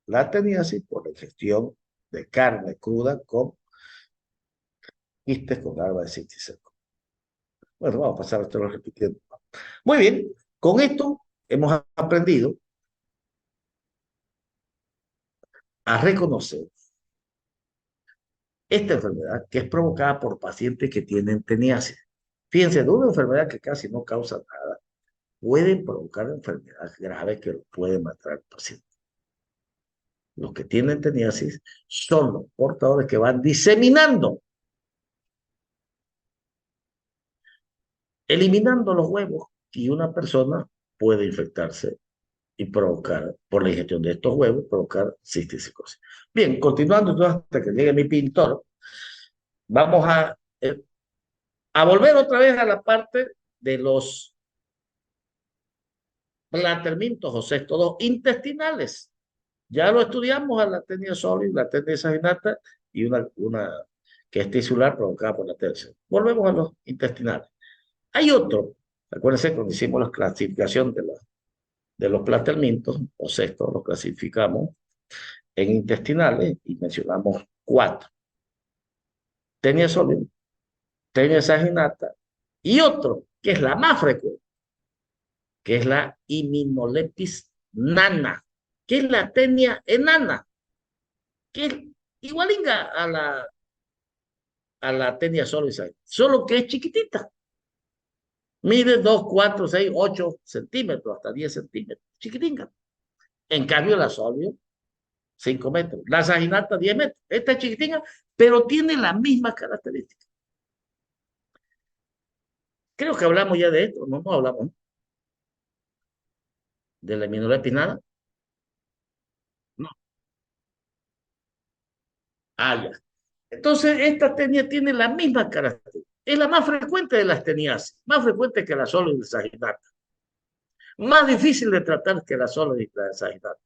La teniasis por la ingestión de carne cruda con quistes con larva de cisticerco. Bueno, vamos a pasar a estarlo repitiendo. Muy bien, con esto hemos aprendido a reconocer esta enfermedad que es provocada por pacientes que tienen teniasis. Fíjense, de una enfermedad que casi no causa nada, pueden provocar enfermedades graves que pueden matar al paciente. Los que tienen teniasis son los portadores que van diseminando, eliminando los huevos, y una persona puede infectarse y provocar, por la ingestión de estos huevos, provocar cisticercosis. Bien, continuando entonces hasta que llegue mi pintor, vamos a volver otra vez a la parte de los platermintos o céstodos intestinales. Ya lo estudiamos a la tenia sólida, la tenia saginata y una que es tisular provocada por la tercia. Volvemos a los intestinales. Hay otro, acuérdense cuando hicimos la clasificación de los platermintos o cestos, los clasificamos en intestinales y mencionamos 4. Tenia sólida, tenia saginata y otro que es la más frecuente, que es la iminolepis nana, que es la tenia enana, que es igualinga a la tenia sólida, solo que es chiquitita. Mide 2, 4, 6, 8 centímetros, hasta 10 centímetros, chiquitinga. En cambio, la sólida, 5 metros. La saginata, 10 metros. Esta es chiquitinga, pero tiene las mismas características. Creo que hablamos ya de esto, no hablamos de la iminolepis nana. No. Ya. Entonces, esta tenia tiene la misma característica. Es la más frecuente de las teniasis, más frecuente que la sólida saginata. Más difícil de tratar que la sólida saginata.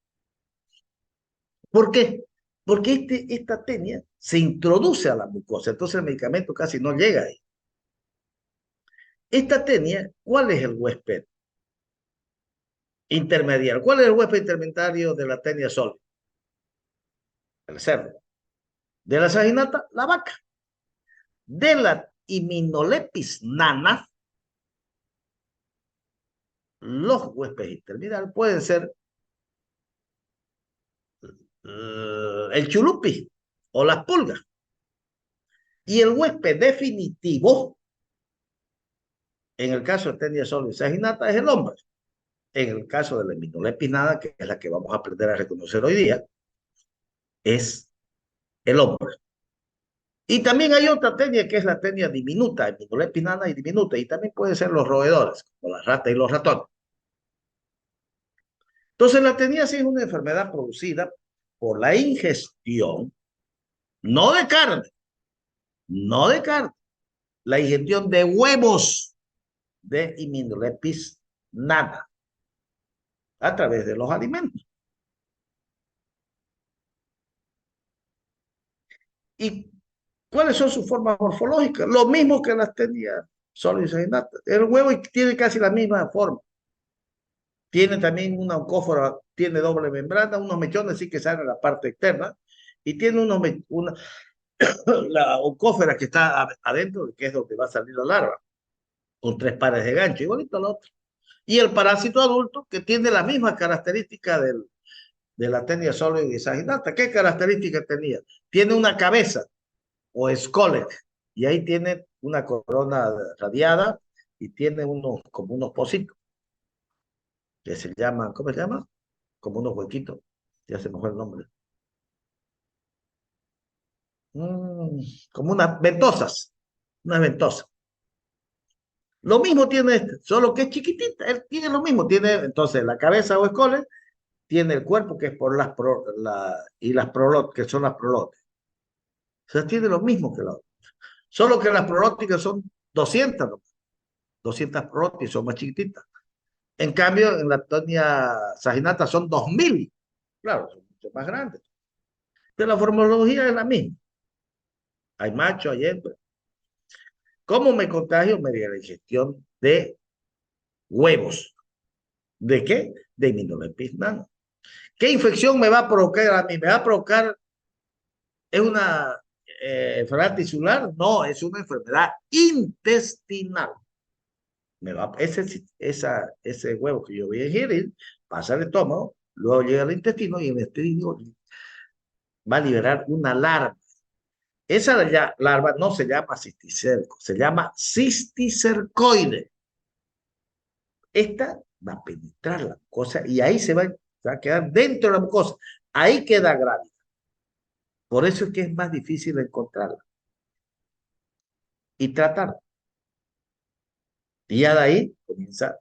¿Por qué? Porque esta tenia se introduce a la mucosa, entonces el medicamento casi no llega ahí. Esta tenia, ¿cuál es el huésped? intermediario. ¿Cuál es el huésped intermediario de la tenia sólida? El cerdo. De la saginata, la vaca. De la Iminolepis nana, los huéspedes intermediarios pueden ser el chulupi o las pulgas. Y el huésped definitivo, en el caso de tenia sólida y saginata, es el hombre. En el caso de la Iminolepis nana, que es la que vamos a aprender a reconocer hoy día, es el hombre. Y también hay otra tenia que es la tenia diminuta, Iminolepis nana y diminuta, y también pueden ser los roedores, como las ratas y los ratones. Entonces, la teniasis es una enfermedad producida por la ingestión, no de carne, no de carne, la ingestión de huevos de Iminolepis nana a través de los alimentos. ¿Y cuáles son sus formas morfológicas? Lo mismo que las tenias sólidas y natas. El huevo tiene casi la misma forma. Tiene también una oncófora, tiene doble membrana, unos mechones sí que salen en la parte externa, y tiene la oncófera que está adentro, que es donde va a salir la larva, con 3 pares de gancho, igualito al otro. Y el parásito adulto, que tiene la misma característica de la tenia sólida y saginata. ¿Qué característica tenía? Tiene una cabeza, o escole, y ahí tiene una corona radiada, y tiene como unos pocitos, que se llaman, ¿cómo se llama? Como unos huequitos, ya se me fue el nombre. Como unas ventosas. Lo mismo tiene este, solo que es chiquitita, él tiene lo mismo, tiene entonces la cabeza o escoles, tiene el cuerpo que es por y las prolotes, que son las prolotes. O sea, tiene lo mismo que la otra. Solo que las prolóticas son 200, ¿no? 200 prolotes, son más chiquititas. En cambio, en la tonia saginata son 2000. Claro, son mucho más grandes. Pero la formología es la misma. Hay macho, hay hembra. ¿Cómo me contagio? Mediante la ingestión de huevos. ¿De qué? De Iminolepis nana. ¿Qué infección me va a provocar a mí? ¿Me va a provocar, es una enfermedad tisular? No, es una enfermedad intestinal. Ese huevo que yo voy a ingerir pasa al estómago, luego llega al intestino y el intestino va a liberar una larva. Esa larva no se llama cisticerco, se llama cisticercoide. Esta va a penetrar la mucosa y ahí se va a quedar dentro de la mucosa. Ahí queda grávida. Por eso es que es más difícil encontrarla y tratarla. Y ya de ahí comienza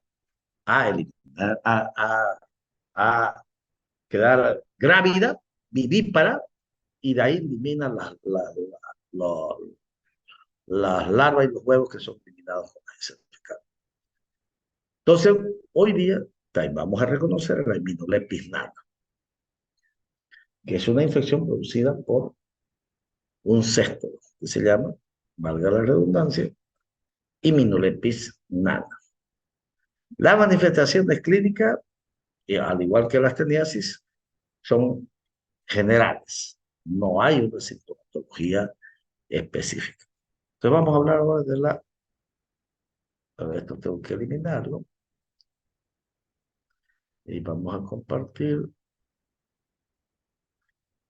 a eliminar, a quedar grávida, vivípara, y de ahí elimina las larvas y los huevos que son eliminados con ese certificado. Entonces, hoy día vamos a reconocer la Iminolepis nana, que es una infección producida por un cesto, que se llama, valga la redundancia, Iminolepis nana. Las manifestaciones clínicas, al igual que las teniasis, son generales. No hay una sintomatología específica. Entonces vamos a hablar ahora de la... A ver, esto tengo que eliminarlo. Y vamos a compartir.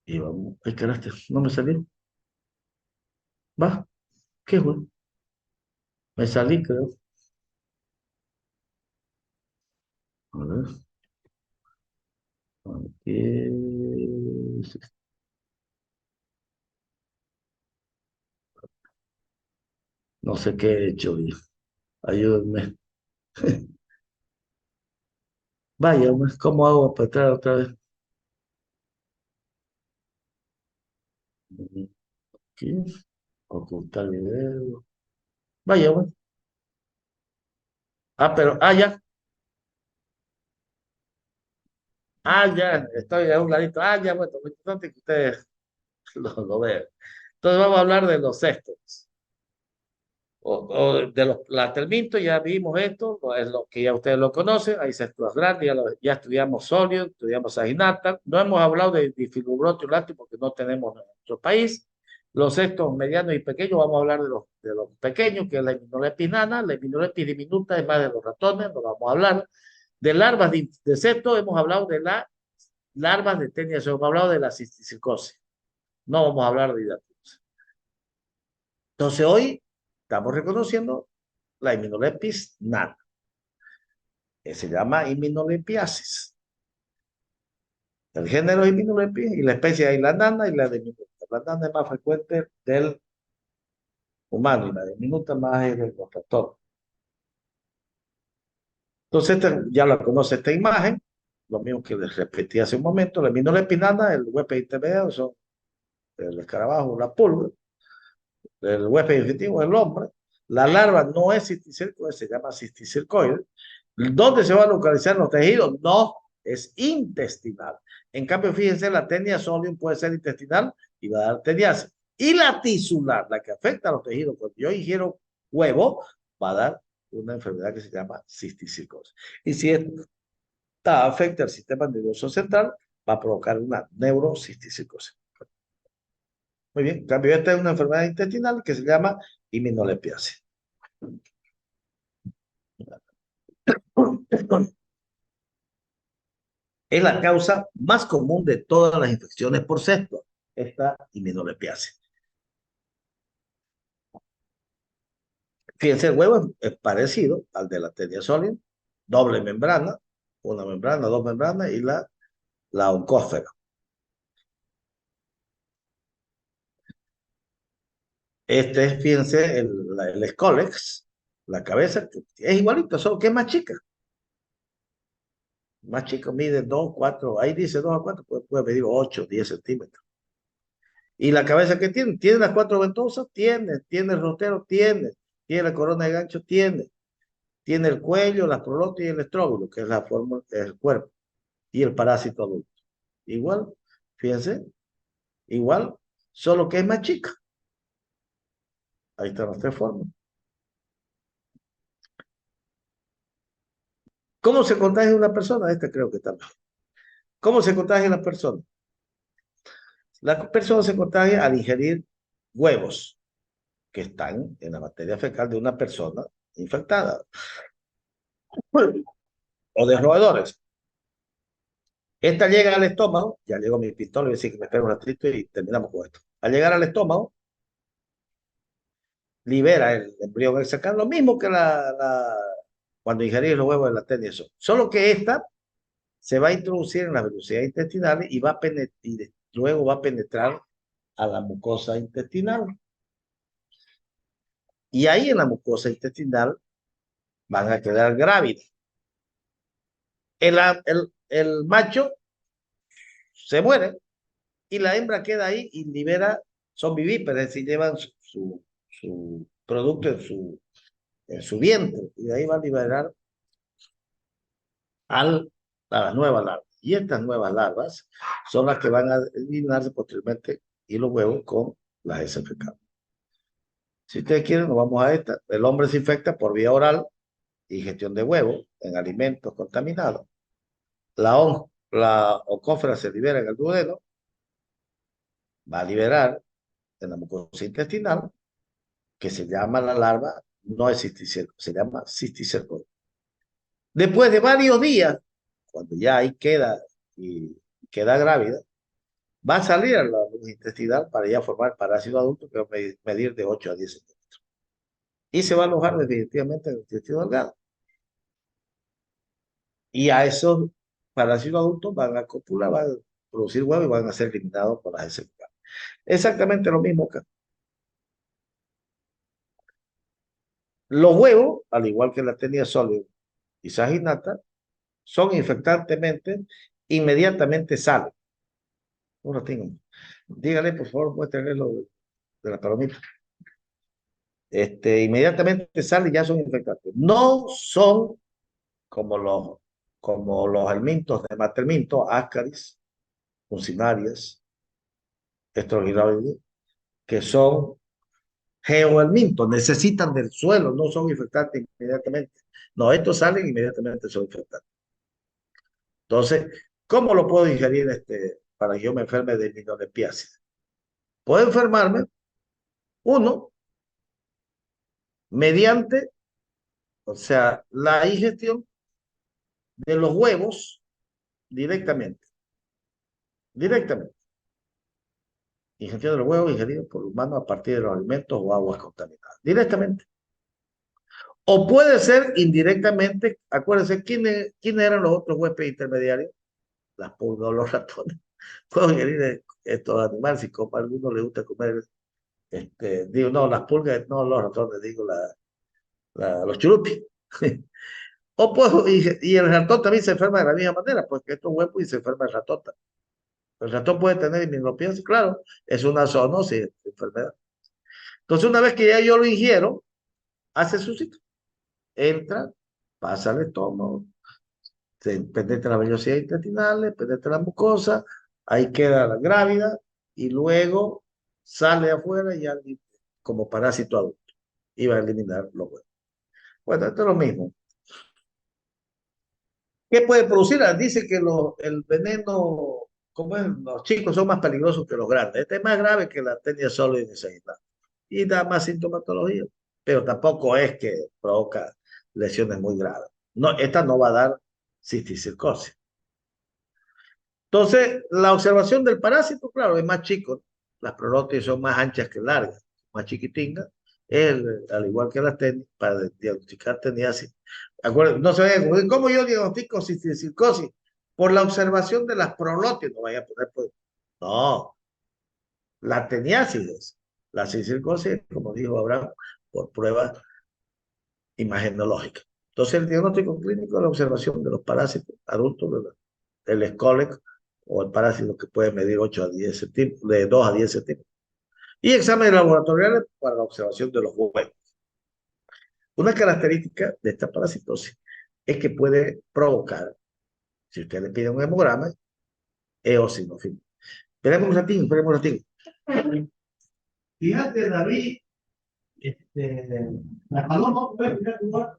Y vamos... Ay, carajo, no me salió. Va, ¿qué fue? Me salí, creo. A ver. Aquí. No sé qué he hecho. Ayúdenme. Vaya, ¿cómo hago para entrar otra vez? Aquí. Ocultar video. Vaya, bueno. Ah, pero, ya. Ya, estoy a un ladito. Ya, bueno, lo importante es que ustedes lo vean. Entonces vamos a hablar de los cestos. La termito, ya vimos esto, es lo que ya ustedes lo conocen, hay células grandes, ya estudiamos sóleo, estudiamos aginata, no hemos hablado de difilobroto porque no tenemos en nuestro país. Los cestos medianos y pequeños, vamos a hablar de los pequeños, que es la Hymenolepis nana, la Hymenolepis diminuta es más de los ratones, no vamos a hablar. De larvas de cestos, hemos hablado de las larvas de Taenia, hemos hablado de la cisticircosis, no vamos a hablar de hidatidos. Entonces hoy estamos reconociendo la Hymenolepis nana, que se llama Hymenolepiasis. El género es Hymenolepis y la especie hay la nana y la diminuta. La nana es más frecuente del humano y la diminuta más es del ratones. Entonces ya la conoce esta imagen, lo mismo que les repetí hace un momento. La Hymenolepis nana, el huésped intermedio, son el escarabajo, la pulga. El huésped definitivo es el hombre. La larva no es cisticercoide, se llama cisticircoide. ¿Dónde se va a localizar en los tejidos? No, es intestinal. En cambio, fíjense, la Taenia solium puede ser intestinal y va a dar teniasis. Y la tisular, la que afecta a los tejidos, cuando yo ingiero huevo, va a dar una enfermedad que se llama cisticircosis. Y si esta afecta al sistema nervioso central, va a provocar una neurocisticircosis. Muy bien, en cambio, esta es una enfermedad intestinal que se llama hymenolepiasis. Es la causa más común de todas las infecciones por cesto, esta hymenolepiasis. Fíjense, el huevo es parecido al de la Taenia solium, doble membrana, una membrana, dos membranas y la oncósfera. Este es, fíjense, el escólex, la cabeza, es igualito, solo que es más chica. Más chico, mide 2, 4, ahí dice 2 a 4, puede medir 8, 10 centímetros. Y la cabeza que tiene las 4 ventosas, tiene el rotero, tiene la corona de gancho, tiene el cuello, las prolotas y el estróbilo, que es la forma, es el cuerpo, y el parásito adulto. Igual, fíjense, igual, solo que es más chica. Ahí están las 3 formas. ¿Cómo se contagia una persona? Esta creo que está mejor. ¿Cómo se contagia una persona? La persona se contagia al ingerir huevos que están en la materia fecal de una persona infectada o de roedores. Esta llega al estómago, ya llegó mi pistola, voy a decir que me espero un ratito y terminamos con esto. Al llegar al estómago, libera el embrión hexacal, lo mismo que cuando ingerís los huevos de la Taenia solium. Solo que esta se va a introducir en las velocidades intestinales y luego va a penetrar a la mucosa intestinal. Y ahí en la mucosa intestinal van a quedar grávidas. El macho se muere y la hembra queda ahí y libera, son vivíparas, es decir, llevan su producto en su vientre y de ahí va a liberar a la nueva larva. Y estas nuevas larvas son las que van a eliminarse posteriormente y los huevos con las heces fecales. Si ustedes quieren, nos vamos a esta. El hombre se infecta por vía oral, ingestión de huevos en alimentos contaminados. La oncósfera se libera en el duodeno, va a liberar en la mucosa intestinal, que se llama la larva, no es cisticercoide, se llama cisticercoide. Después de varios días, cuando ya ahí queda grávida, va a salir a la luz intestinal para ya formar parásito adulto que va a medir de 8 a 10 centímetros. Y se va a alojar definitivamente en el intestino delgado. Y a esos parásitos adultos van a copular, van a producir huevos y van a ser eliminados por las heces fecales. Exactamente lo mismo acá. Los huevos, al igual que la Taenia solium y saginata, son infectantemente, inmediatamente salen. No lo tengo. Dígale, por favor, muéstrenle lo de la palomita. Inmediatamente salen y ya son infectantes. No son como los helmintos de Materminto, Ascaris, Funcinarias, Estrogiloides, que son geohelmintos, necesitan del suelo, no son infectantes inmediatamente. No, estos salen inmediatamente, son infectantes. Entonces, ¿cómo lo puedo ingerir para que yo me enferme de limnolepiasis? Puedo enfermarme, uno, mediante, o sea, la ingestión de los huevos directamente. Directamente. Ingestión de los huevos ingeridos por humanos a partir de los alimentos o aguas contaminadas. Directamente. O puede ser indirectamente, acuérdense, ¿quiénes eran los otros huéspedes intermediarios? Las pulgas o los ratones. Puedo ingerir estos animales, si como a alguno le gusta comer, digo, no, las pulgas, no los ratones, digo, los churupis. O puedo, y el ratón también se enferma de la misma manera, porque estos huevos y se enferma el ratón. El ratón puede tener inmunodeficiencia, claro, es una zoonosis, enfermedad. Entonces, una vez que ya yo lo ingiero, hace su ciclo. Entra, pasa al estómago, se penetra la vellosidad intestinal, penetra la mucosa, ahí queda la grávida y luego sale afuera y alguien, como parásito adulto, y va a eliminar los huevos. Bueno, esto es lo mismo. ¿Qué puede producir? Dice que el veneno, como es, los chicos son más peligrosos que los grandes. Este es más grave que la tenia solo y da más sintomatología, pero tampoco es que provoca lesiones muy graves. No, esta no va a dar cisticercosis. Entonces, la observación del parásito, claro, es más chico. Las prorótides son más anchas que largas, más chiquitingas. Al igual que las tenias, para diagnosticar teniasis. No se vayan, ¿cómo yo diagnostico cisticercosis? Por la observación de las prolótides, no vaya a poner, pues, no, la teniasis es. La cisticercosis, como dijo Abraham, por pruebas imagenológicas. Entonces, el diagnóstico clínico es la observación de los parásitos adultos, el escólex o el parásito que puede medir 8 a 10 centímetros, de 2 a 10 centímetros. Y exámenes laboratoriales para la observación de los huevos. Una característica de esta parasitosis es que puede provocar, si usted le pide un hemograma, eosinofilia. Esperemos un ratito. Fíjate, David, la paloma puede fijar tu lugar.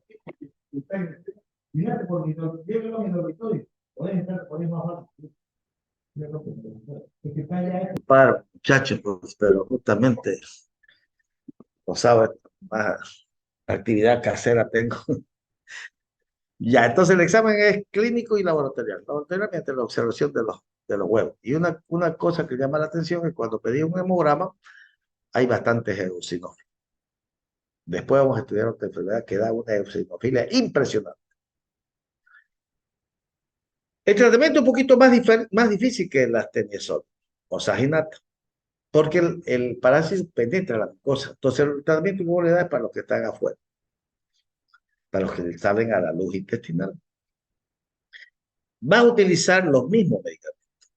Fíjate, porque yo veo en el auditorio, pueden estar por ahí más abajo. Para muchachos, pues, pero justamente, no sabes, más actividad casera tengo. Ya, entonces el examen es clínico y laboratorial. Laboratorialmente la observación de los huevos. Y una cosa que llama la atención es cuando pedí un hemograma, hay bastantes eosinófilos. Después vamos a estudiar otra enfermedad que da una eosinofilia impresionante. El tratamiento es un poquito más difícil que las teniasol, osaginata, porque el parásito penetra la mucosa. Entonces el tratamiento que le da es para los que están afuera, para los que salen a la luz intestinal. Va a utilizar los mismos medicamentos.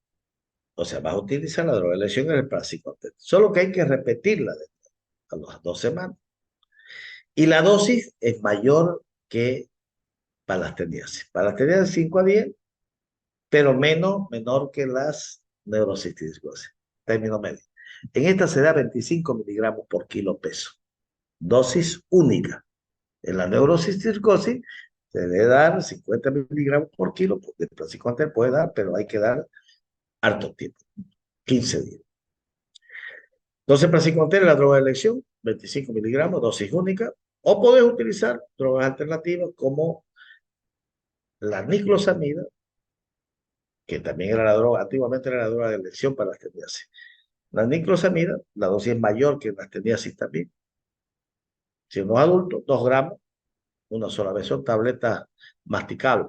O sea, vas a utilizar la droga de elección en el paracetamol. Solo que hay que repetirla a las 2 semanas. Y la dosis es mayor que para las teniasis. Para las teniasis 5 a 10, pero menor que las neurocisticercosis. Término medio. En esta se da 25 miligramos por kilo peso. Dosis única. En la neurocisticercosis se debe dar 50 miligramos por kilo. El paracetamol puede dar, pero hay que dar harto tiempo. 15 días. Entonces, para psicoterapia, la droga de elección, 25 miligramos, dosis única, o podés utilizar drogas alternativas como la niclosamida, que también era la droga, antiguamente era la droga de elección para las teniasis. La niclosamida, la dosis es mayor que las teniasis también. Si uno es adulto, 2 gramos, una sola vez, son tabletas masticables.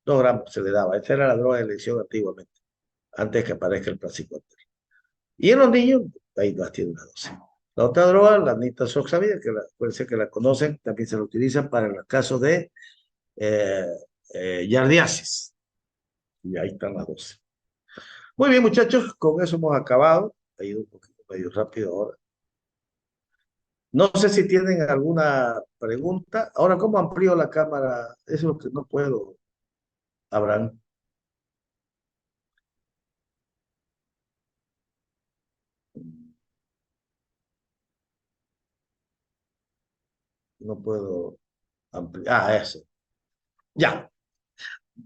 2 gramos se le daba. Esta era la droga de elección antiguamente, antes que aparezca el placicuantel. Y en los niños, ahí las tiene una dosis. La otra droga, la nitazoxamida, puede ser que la conocen, también se la utilizan para los casos de eh, yardiasis. Y ahí están las 12. Muy bien, muchachos, con eso hemos acabado. Ha ido un poquito medio rápido ahora. No sé si tienen alguna pregunta. Ahora, ¿cómo amplío la cámara? Eso es lo que no puedo, Abraham. No puedo ampliar. Ah, eso. Ya.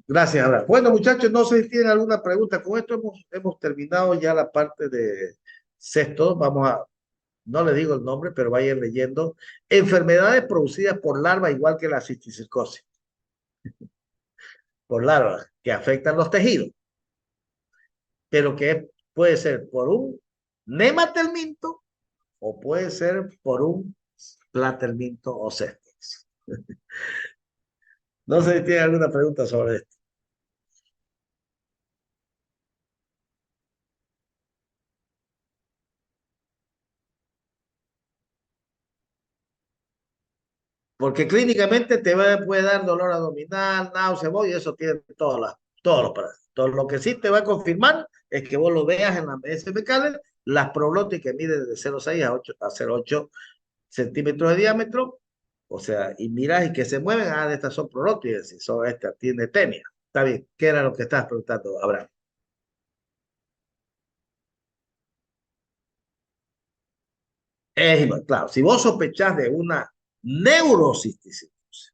Gracias, Abraham. Bueno, muchachos, no sé si tienen alguna pregunta. Con esto hemos terminado ya la parte de sexto. Vamos a, no le digo el nombre, pero vayan leyendo. Enfermedades producidas por larvas, igual que la cisticercosis. Por larvas que afectan los tejidos, pero que puede ser por un nematelminto o puede ser por un platelminto o cestis. No sé si tienen alguna pregunta sobre esto. Porque clínicamente puede dar dolor abdominal, náusea, y eso tiene todos los parámetros. Todo lo que sí te va a confirmar es que vos lo veas en la MS las prolóticas que miden de 0,6 a 0,8 centímetros de diámetro, o sea, y miras y que se mueven, de estas son prolóticas, y son estas, tiene tenia. Está bien, ¿qué era lo que estabas preguntando, Abraham? Claro, si vos sospechás de una neurocisticercosis,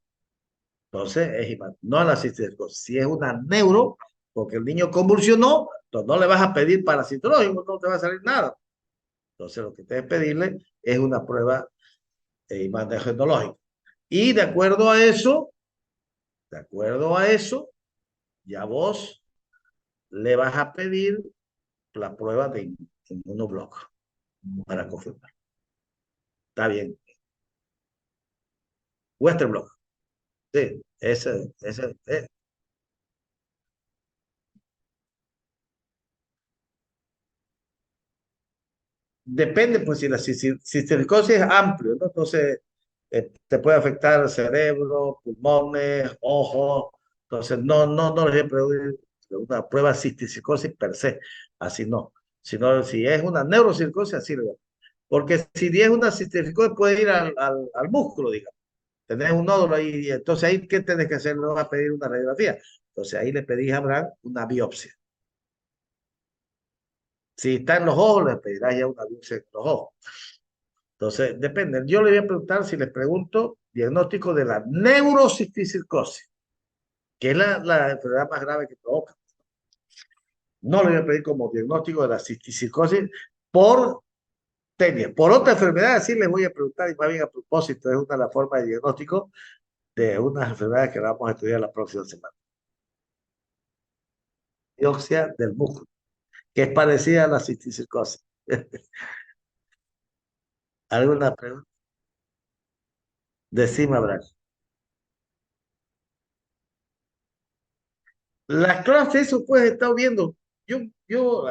entonces no a la cisticercosis, si es una neuro, porque el niño convulsionó, entonces no le vas a pedir parasitológico, no te va a salir nada. Entonces lo que debes pedirle es una prueba imagenológica. Y de acuerdo a eso, ya vos le vas a pedir la prueba de inmunoblock para confirmar. Está bien. Western blot. Sí, depende, pues si la cisticercosis es amplio, ¿no? Entonces te puede afectar cerebro, pulmones, ojos. Entonces no les voy a pedir una prueba de cisticercosis per se, así no. Sino si es una neurocircosis, así lo. Porque si es una cisticercosis puede ir al músculo, digamos. Tenés un nódulo ahí, y entonces ahí, ¿qué tenés que hacer? No vas a pedir una radiografía. Entonces ahí le pedís a Abraham una biopsia. Si está en los ojos, le pedirás ya una biopsia en los ojos. Entonces, depende. Yo le voy a preguntar, si les pregunto, diagnóstico de la neurocisticercosis, que es la enfermedad más grave que provoca. No le voy a pedir como diagnóstico de la cisticercosis por tenia. Por otra enfermedad, sí les voy a preguntar, y más bien a propósito, es una de las formas de diagnóstico de unas enfermedades que vamos a estudiar la próxima semana. Biopsia del músculo, que es parecida a la cisticercosis. ¿Alguna pregunta? Decime, Abraham. Las clases, eso pues he estado viendo. Yo,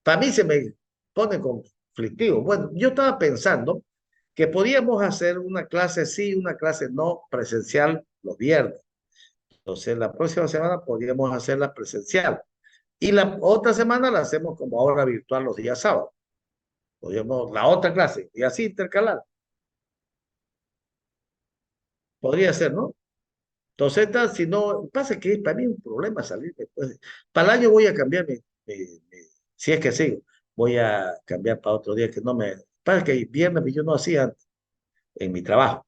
para mí se me pone conflictivo. Bueno, yo estaba pensando que podíamos hacer una clase sí, una clase no presencial los viernes. Entonces, la próxima semana podríamos hacerla presencial. Y la otra semana la hacemos como ahora virtual los días sábados. Podríamos, la otra clase, y así intercalar. Podría ser, ¿no? Entonces, si no, pasa que para mí es un problema salir después. Para el año voy a cambiar si es que sigo, voy a cambiar para otro día que no me. Pasa que viernes yo no hacía antes en mi trabajo.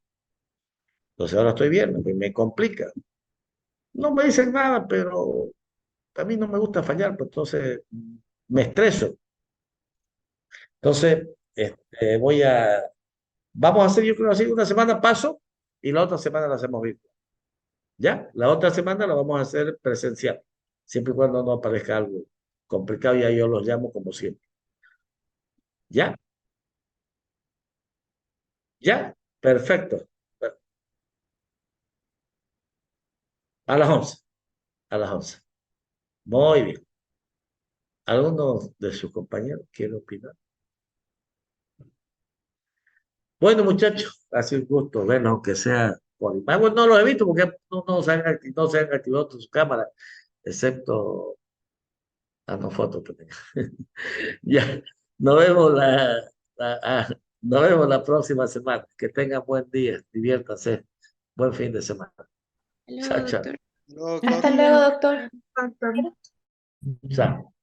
Entonces ahora estoy viernes, pues me complica. No me dicen nada, pero a mí no me gusta fallar, pues entonces me estreso. Entonces, vamos a hacer, yo creo así, una semana paso y la otra semana la hacemos virtual. ¿Ya? La otra semana la vamos a hacer presencial, siempre y cuando no aparezca algo complicado, ya yo los llamo como siempre. ¿Ya? ¿Ya? Perfecto. A las 11. A las 11. Muy bien. ¿Alguno de sus compañeros quiere opinar? Bueno, muchachos, ha sido un gusto verlos, aunque sea por imagen. Bueno, no los he visto porque no se han activado sus cámaras, excepto no fotos también. Ya, nos vemos nos vemos la próxima semana. Que tengan buen día, diviértanse. Buen fin de semana. Hasta luego, Chao, chao. doctor. Hasta luego, doctor. Chao.